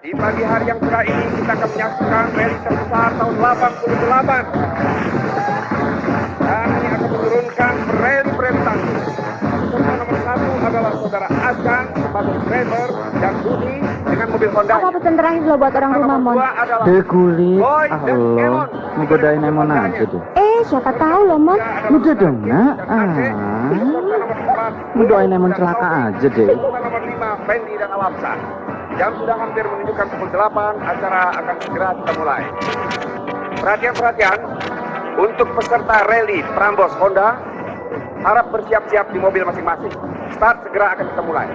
Di pagi hari yang cerah ini kita akan menyaksikan rally terbesar tahun 88. Kami akan menurunkan rally tangki. Peserta nomor 1 adalah saudara Azan sebagai driver dan Budi dengan mobil Honda. Apa pesan terakhir lo buat orang rumah, Mon? Kulit. Boy dan Emon. Ngegodain Emon aja tuh. Siapa tahu lo, Mon. Udah dong, Nak. Ngedoain Emon celaka aja deh. Nomor 5 Fendi dan Awamsa. Jam sudah hampir menunjukkan pukul 8, acara akan segera kita mulai. Perhatian. Untuk peserta rally Prambos Honda, harap bersiap-siap di mobil masing-masing. Start segera akan kita mulai.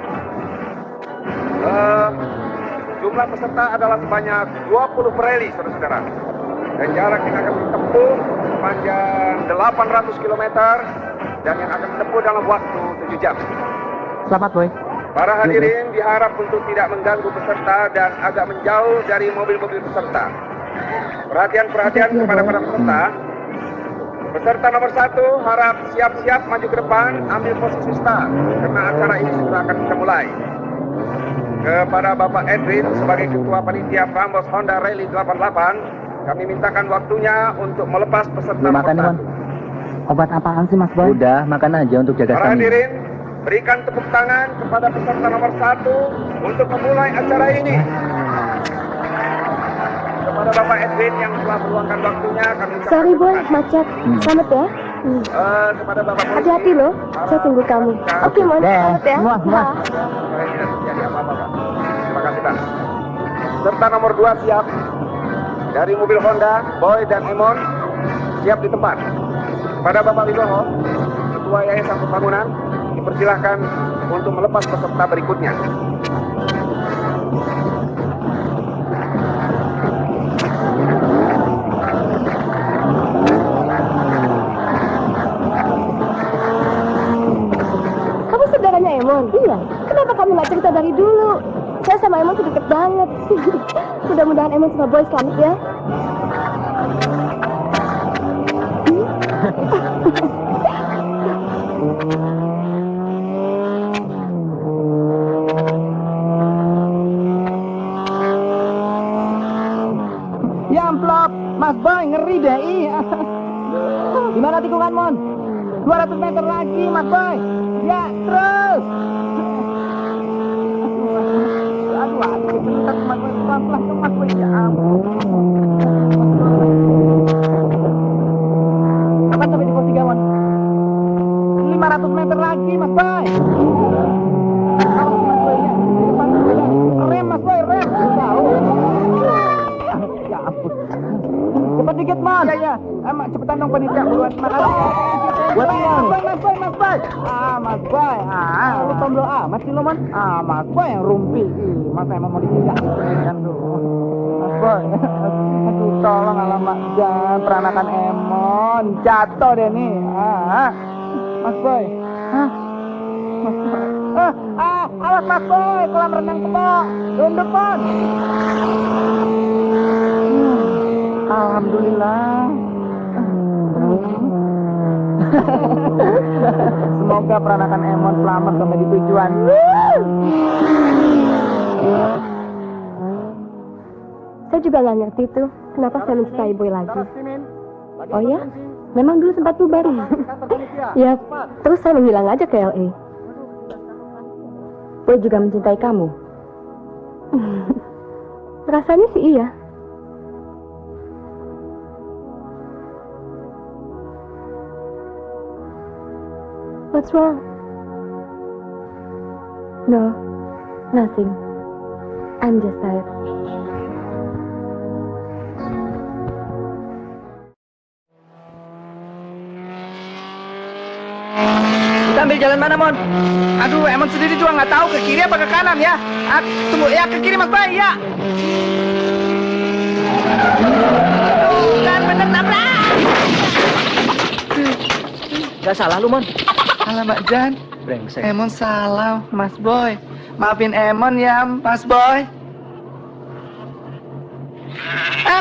Jumlah peserta adalah sebanyak 20 rally, saudara-saudara. Dan jarak yang akan ditempuh sepanjang 800 km dan yang akan ditempuh dalam waktu 7 jam. Selamat, Boy. Para hadirin diharap untuk tidak mengganggu peserta dan agak menjauh dari mobil-mobil peserta. Perhatian kepada para peserta. Peserta nomor 1 harap siap-siap maju ke depan, ambil posisi start, karena acara ini sudah akan kita mulai. Kepada Bapak Edwin sebagai Ketua Panitia Prambos Honda Rally 88, kami mintakan waktunya untuk melepas peserta nomor 1. Obat apaan sih, Mas Boy? Udah, makan aja untuk jaga Para stamina. hadirin, berikan tepuk tangan kepada peserta nomor 1 untuk memulai acara ini. Kepada Bapak Edwin yang telah meluangkan waktunya, kami ucapkan Sorry, Boy, terima kasih. macet. Selamat ya. Kepada Bapak Polisi, Hati-hati loh. Saya tunggu kamu. Oke, Mon. Selamat ya. Muah. tidak terjadi apa-apa, Pak. Terima kasih, Pak. Serta nomor 2 siap. Dari mobil Honda, Boy dan Emon siap di tempat. Kepada Bapak Wibowo, Ketua Yayasan Pembangunan, dipersilahkan untuk melepas peserta berikutnya. Kamu saudaranya Emon? Iya. Kenapa kamu nggak cerita dari dulu? Saya sama Emon tuh deket banget. Mudah-mudahan Emon sama Boy selamat ya. Ya amplop, Mas Boy ngeri deh. Gimana tikungan, Mon? 200 meter lagi, Mas Boy. Ya, terus. Aduh, bentar, Mas Boy. Pelan-pelan dong, Mas Boy. Ya ampun. Kapan sampai di pos 3, Mon? 500 meter lagi, Mas Boy. Awas, Mas Boy, ya. Depan, ya. Rem, Mas Boy, rem. Tahu. sambutan dong penitia buruan. Makasih ya. Buat Bang. Mas Boy. Mas Boy. Lu tombol amat sih lo, Man. Mas Boy yang rumpi. Mas emang mau ditindak kan tuh. Mas Boy. Aduh, tolong alamak, jangan peranakan Emon. Jatuh deh nih. Mas Boy. Mas Boy. Awas Mas Boy, kolam renang kebok. Depan. Alhamdulillah. Semoga peranakan Emon selamat sampai di tujuan. Saya juga nggak ngerti tuh, kenapa saya mencintai Boy lagi. Oh ya? Memang dulu sempat bubar ya? Ya, terus saya menghilang aja ke LA. Boy juga mencintai kamu? Rasanya sih iya. What's wrong? No, nothing. I'm just tired. Kita ambil jalan mana, Mon? Aduh, Emon sendiri juga nggak tahu ke kiri apa ke kanan ya. Tunggu ya, ke kiri Mas Boy ya. Kan bener nabrak. Gak salah lu, Mon. Alamak Jan, Brengsek. Emon salah, Mas Boy. Maafin Emon ya, Mas Boy.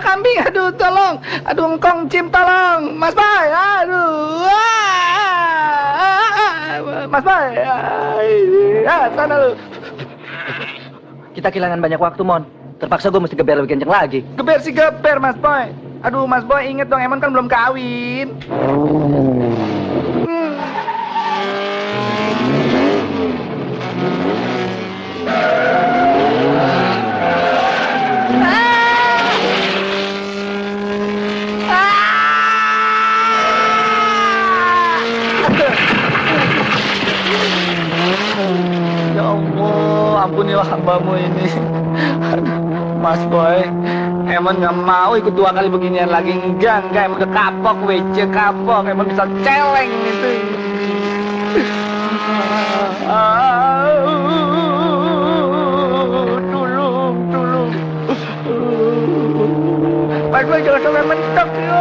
Kambing, aduh tolong. Aduh engkong Cim tolong. Mas Boy, aduh. Mas Boy. Sana lu. Kita kehilangan banyak waktu, Mon. Terpaksa gue mesti geber lebih kenceng lagi. Geber sih geber, Mas Boy. Aduh, Mas Boy inget dong, Emon kan belum kawin. Ya Allah, ampunilah hambamu ini. Mas Boy, Emon nggak mau ikut 2 kali beginian lagi. Enggak, Emon udah kapok, wece kapok. Emon bisa celeng itu. Tolong. Mas Boy jangan sampai mentok ya.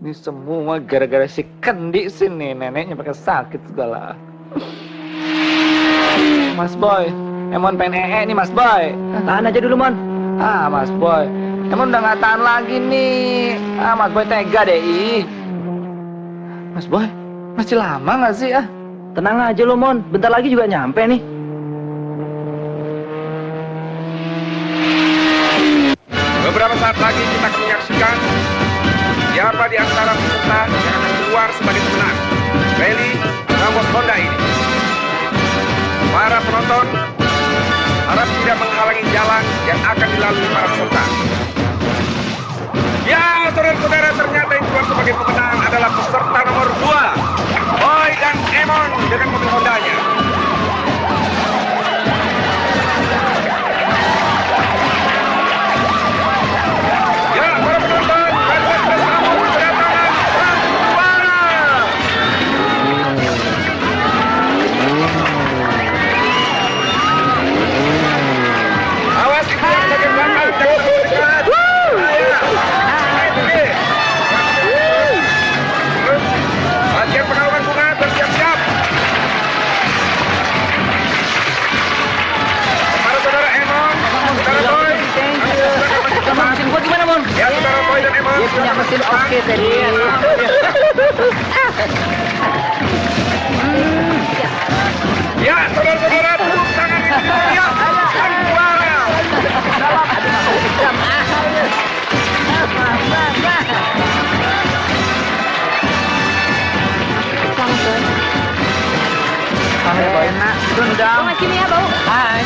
Ini semua gara-gara si Kendi sini, neneknya pakai sakit segala. Mas Boy, Emon pengen nih Mas Boy. Tahan aja dulu, Mon. Mas Boy, Emon udah nggak tahan lagi nih. Mas Boy tega deh, Mas Boy, masih lama nggak sih? Tenang aja lo, Mon. Bentar lagi juga nyampe nih. Beberapa saat lagi kita akan menyaksikan siapa di antara peserta yang akan keluar sebagai pemenang rally Rambut Honda ini. Para penonton harap tidak menghalangi jalan yang akan dilalui para peserta. Ya, saudara-saudara, ternyata yang keluar sebagai pemenang adalah peserta nomor 2, Boy dan Emon dengan mobil Hondanya. Ya, para penonton, marilah kita sambut kedatangan sang juara. Awas itu yang bagian belakang, jangan terdekat. Bagian pengawalan bunga bersiap-siap. Para saudara Emon, saudara Boy, Mesin gua gimana, Mon? ya saudara Boy dan Emon. Dia punya mesin oke tadi. Ya saudara-saudara, tepuk tangan ya, sang juara. Hai, Boy. Enak. Dendam. Sama Kimi ya, Bau. Hai.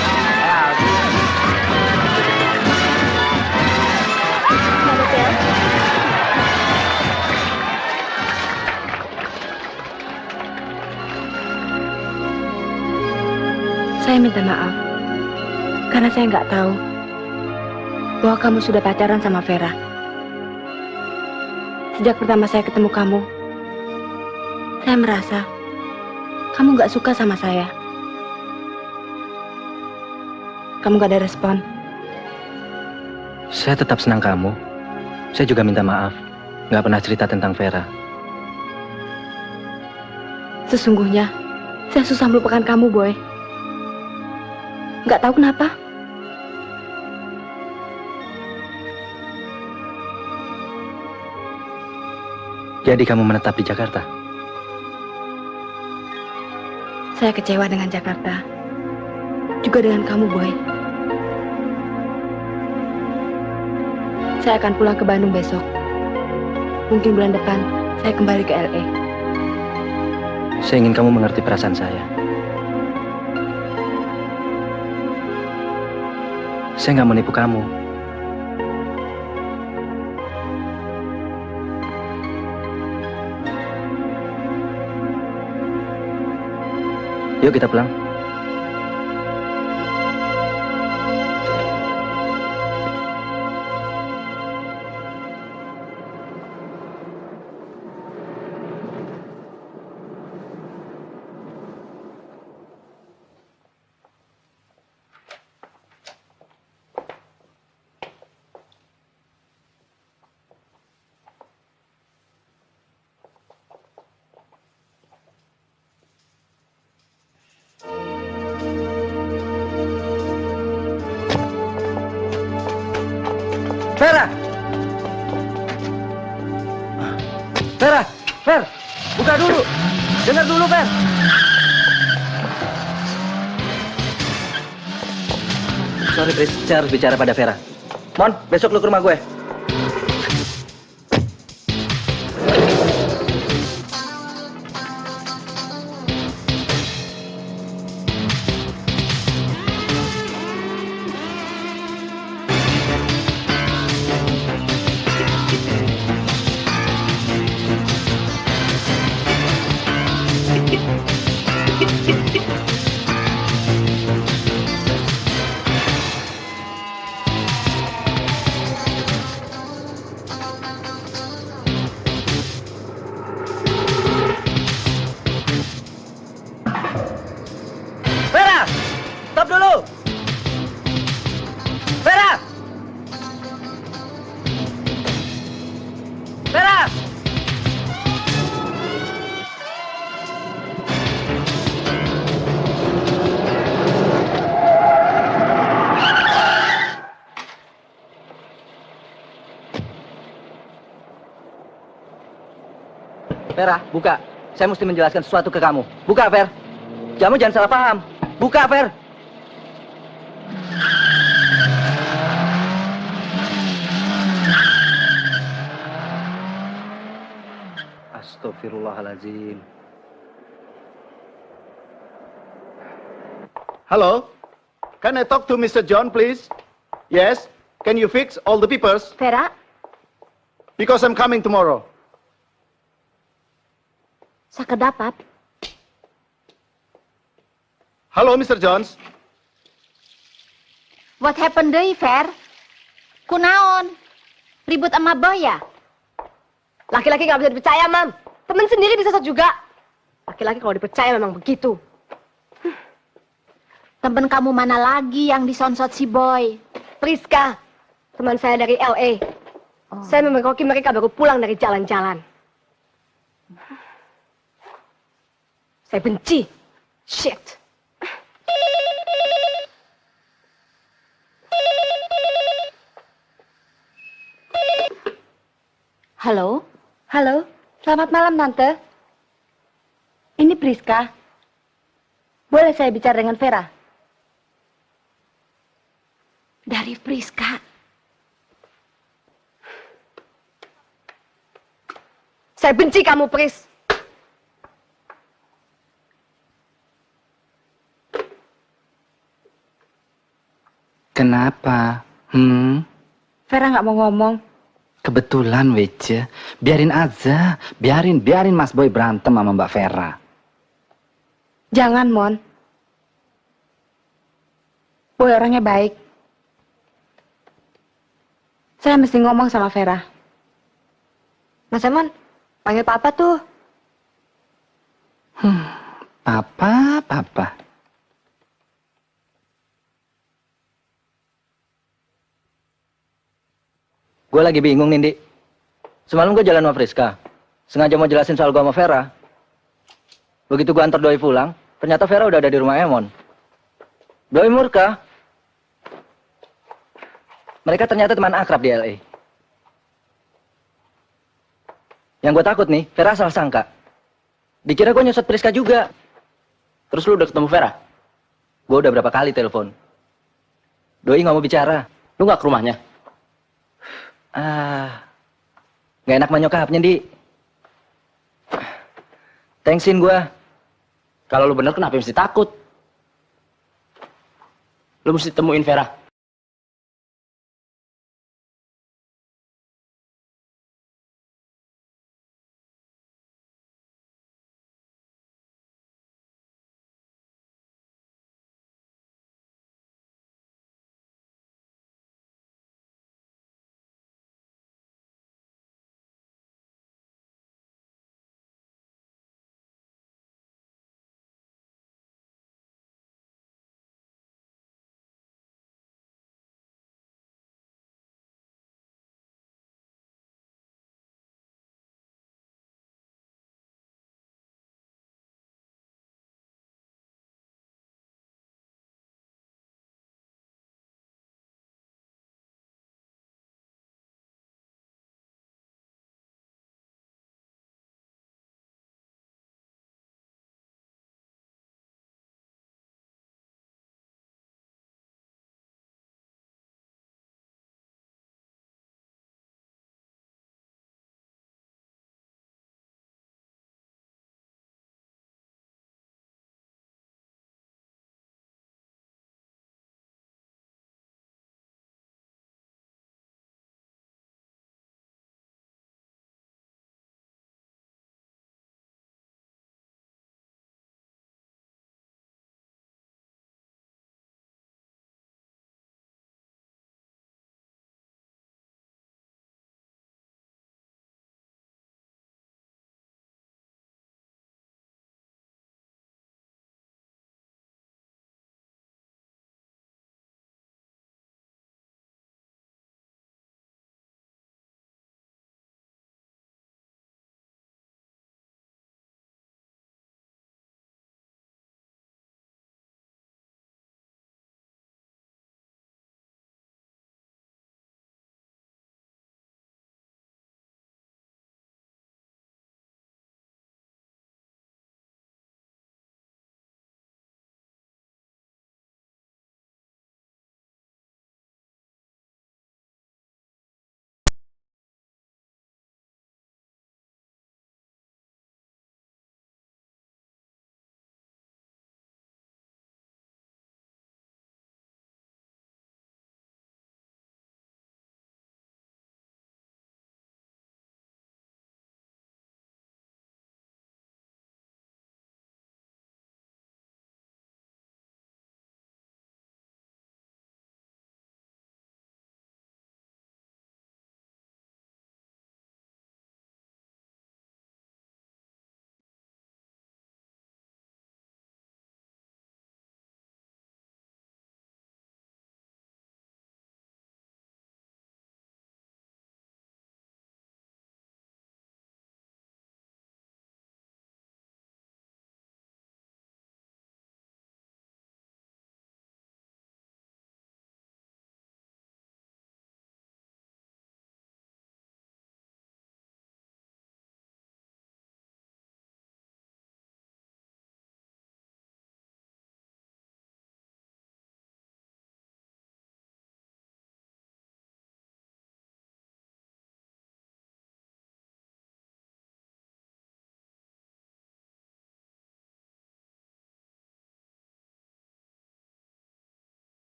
Saya minta maaf karena saya nggak tahu bahwa kamu sudah pacaran sama Vera. Sejak pertama saya ketemu kamu, saya merasa kamu gak suka sama saya. Kamu gak ada respon. Saya tetap senang kamu. Saya juga minta maaf. Gak pernah cerita tentang Vera. Sesungguhnya, saya susah melupakan kamu, Boy. Gak tahu kenapa. Jadi kamu menetap di Jakarta? Saya kecewa dengan Jakarta. Juga dengan kamu, Boy. Saya akan pulang ke Bandung besok. Mungkin bulan depan, saya kembali ke LA. Saya ingin kamu mengerti perasaan saya. Saya nggak menipu kamu. Yuk kita pulang. Vera! Vera! Ver! Buka dulu! Dengar dulu, Ver! Sorry, Pris. Saya harus bicara pada Vera. Mon, besok lu ke rumah gue. Stop dulu! Vera! Vera! Vera, buka. Saya mesti menjelaskan sesuatu ke kamu. Buka, Ver. Kamu jangan salah paham. Buka, Ver. Astaghfirullahaladzim. Hello? Can I talk to Mr. John, please? Yes? Can you fix all the papers? Vera? Because I'm coming tomorrow. Sakedapat. Halo, Mr. Jones. What happened deh, Fer? Kunaon? Ribut sama Boy ya? Laki-laki nggak bisa dipercaya, Mam. Temen sendiri disesat juga. Laki-laki kalau dipercaya memang begitu. Temen kamu mana lagi yang disonsot si Boy? Priska, teman saya dari LA. Saya memergoki mereka baru pulang dari jalan-jalan. Saya benci. Shit. Halo? Halo, selamat malam, Tante. Ini Priska. Boleh saya bicara dengan Vera? Dari Priska. Saya benci kamu, Pris. Kenapa? Vera nggak mau ngomong. Kebetulan, Wece. Biarin aja. Biarin Mas Boy berantem sama Mbak Vera. Jangan, Mon. Boy orangnya baik. Saya mesti ngomong sama Vera. Mas Emon, panggil Papa tuh. Papa. Gue lagi bingung, Nindi. Semalam gue jalan sama Friska. Sengaja mau jelasin soal gue sama Vera. Begitu gue antar Doi pulang, ternyata Vera udah ada di rumah Emon. Doi murka. Mereka ternyata teman akrab di LA. Yang gue takut nih, Vera salah sangka. Dikira gue nyusut Priska juga. Terus lu udah ketemu Vera? Gue udah berapa kali telepon. Doi nggak mau bicara. Lu nggak ke rumahnya? Nggak enak sama nyokapnya, Di. Thanksin gue. Kalau lu bener kenapa mesti takut? Lu mesti temuin Vera.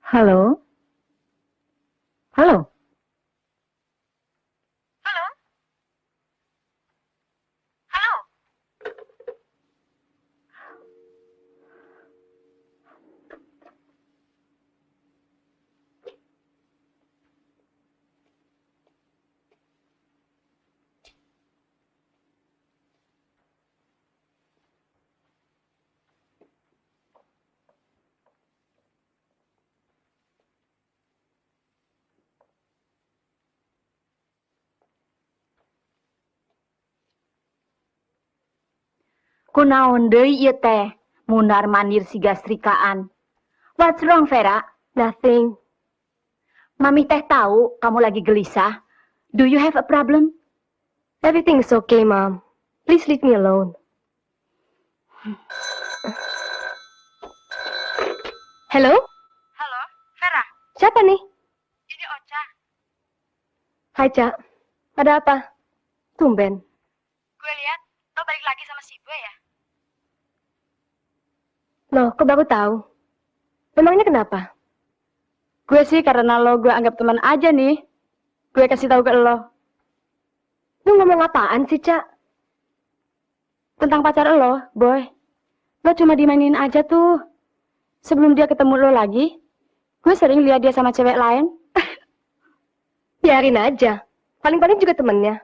Halo? Halo? Kunaon deui ieu teh? Mundar mandir siga strikaan. What's wrong, Vera? Nothing. Mami teh tahu kamu lagi gelisah. Do you have a problem? Everything is okay, Mom. Please leave me alone. Hello? Halo, Vera. Siapa nih? Ini Ocha. Hai, Cak. Ada apa? Tumben. Gue lihat lo balik lagi sama si gue ya. Loh, kok baru tahu? Memangnya kenapa? Gue sih karena lo gue anggap teman aja nih. Gue kasih tahu ke lo. Lu ngomong apaan sih, Cak? Tentang pacar lo, Boy. Lo cuma dimainin aja tuh. Sebelum dia ketemu lo lagi, gue sering lihat dia sama cewek lain. Biarin aja. Paling-paling juga temennya.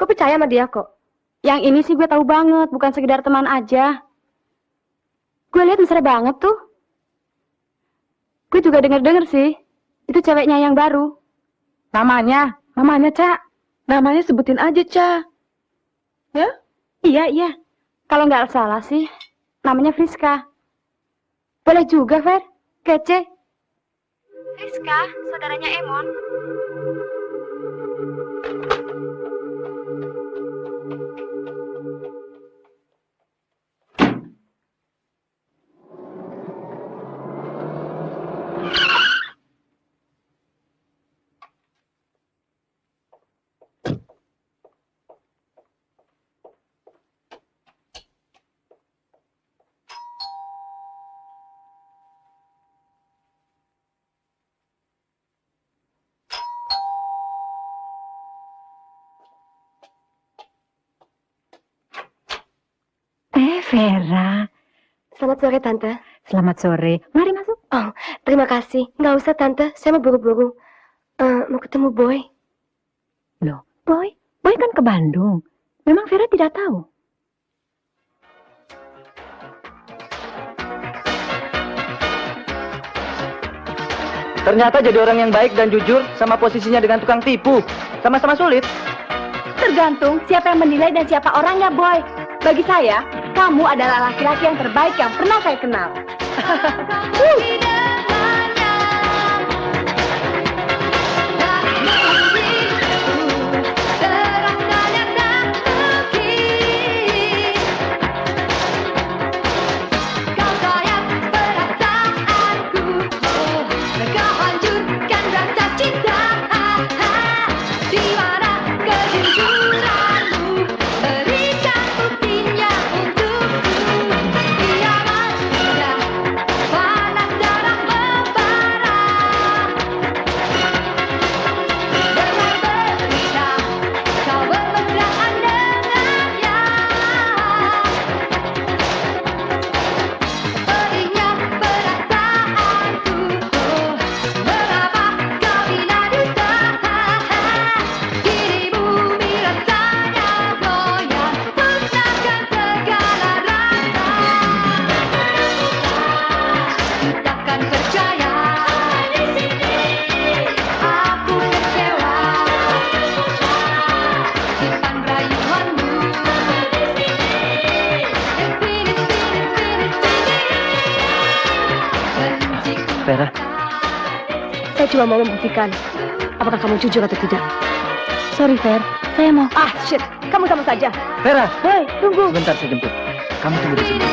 Gue percaya sama dia kok. Yang ini sih gue tahu banget, bukan sekedar teman aja. Gue lihat mesra banget tuh. Gue juga denger-denger sih. Itu ceweknya yang baru. Namanya, Cak. Namanya sebutin aja, Cak. Ya? Iya. Kalau nggak salah sih, namanya Friska. Boleh juga, Fer. Kece. Friska, saudaranya Emon. Vera. Selamat sore, Tante. Selamat sore. Mari masuk. Oh, terima kasih. Nggak usah, Tante. Saya mau buru-buru. Mau ketemu Boy. Loh, Boy? Boy kan ke Bandung. Memang Vera tidak tahu. Ternyata jadi orang yang baik dan jujur sama posisinya dengan tukang tipu. Sama-sama sulit. Tergantung siapa yang menilai dan siapa orangnya, Boy. Bagi saya, kamu adalah laki-laki yang terbaik yang pernah saya kenal. Vera. Saya cuma mau membuktikan apakah kamu jujur atau tidak. Sorry, Ver. Saya mau. Ah, shit. Kamu sama saja. Vera. Hei, tunggu. Sebentar saya jemput. Kamu tunggu di sini.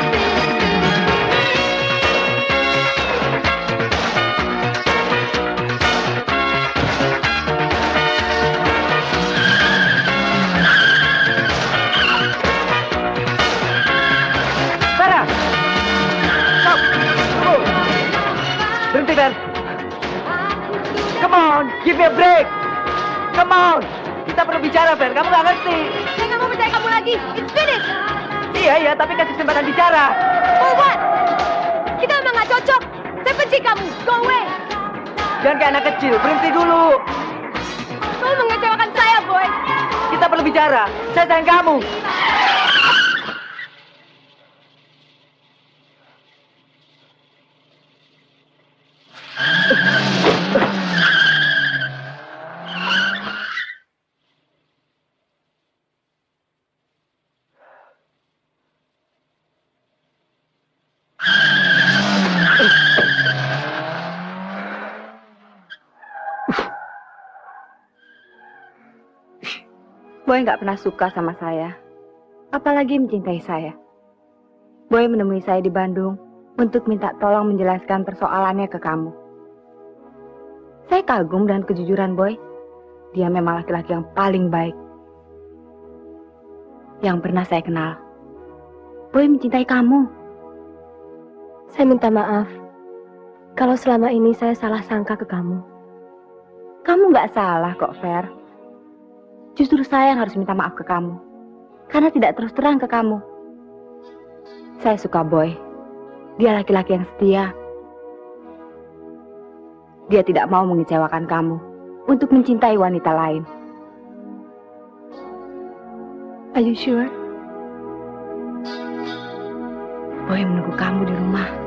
Vera. Stop. Tunggu. Berhenti, Ver. Come on, give me a break. Come on. Kita perlu bicara, Fer. Kamu nggak ngerti. Saya nggak mau percaya kamu lagi. It's finished. Iya, tapi kasih kesempatan bicara. For what? Kita memang nggak cocok. Saya benci kamu. Go away. Jangan kayak anak kecil. Berhenti dulu. Kamu mengecewakan saya, Boy. Kita perlu bicara. Saya sayang kamu. Boy nggak pernah suka sama saya, apalagi mencintai saya. Boy menemui saya di Bandung untuk minta tolong menjelaskan persoalannya ke kamu. Saya kagum dengan kejujuran Boy. Dia memang laki-laki yang paling baik yang pernah saya kenal. Boy mencintai kamu. Saya minta maaf kalau selama ini saya salah sangka ke kamu. Kamu nggak salah kok, Fer. Justru saya yang harus minta maaf ke kamu, karena tidak terus terang ke kamu. Saya suka Boy. Dia laki-laki yang setia. Dia tidak mau mengecewakan kamu untuk mencintai wanita lain. Are you sure? Boy menunggu kamu di rumah.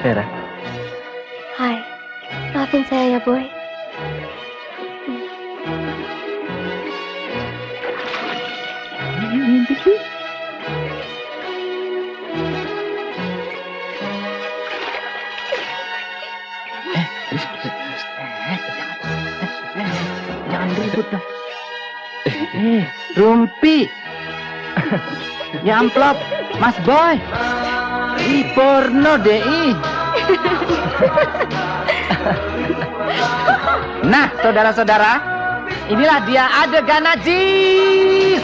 Vera. Hai, maafin saya ya, Boy. Jangan ribut dong. Rumpi. Ya amplop, Mas Boy. Porno deh. Nah, saudara-saudara, inilah dia adegan najis.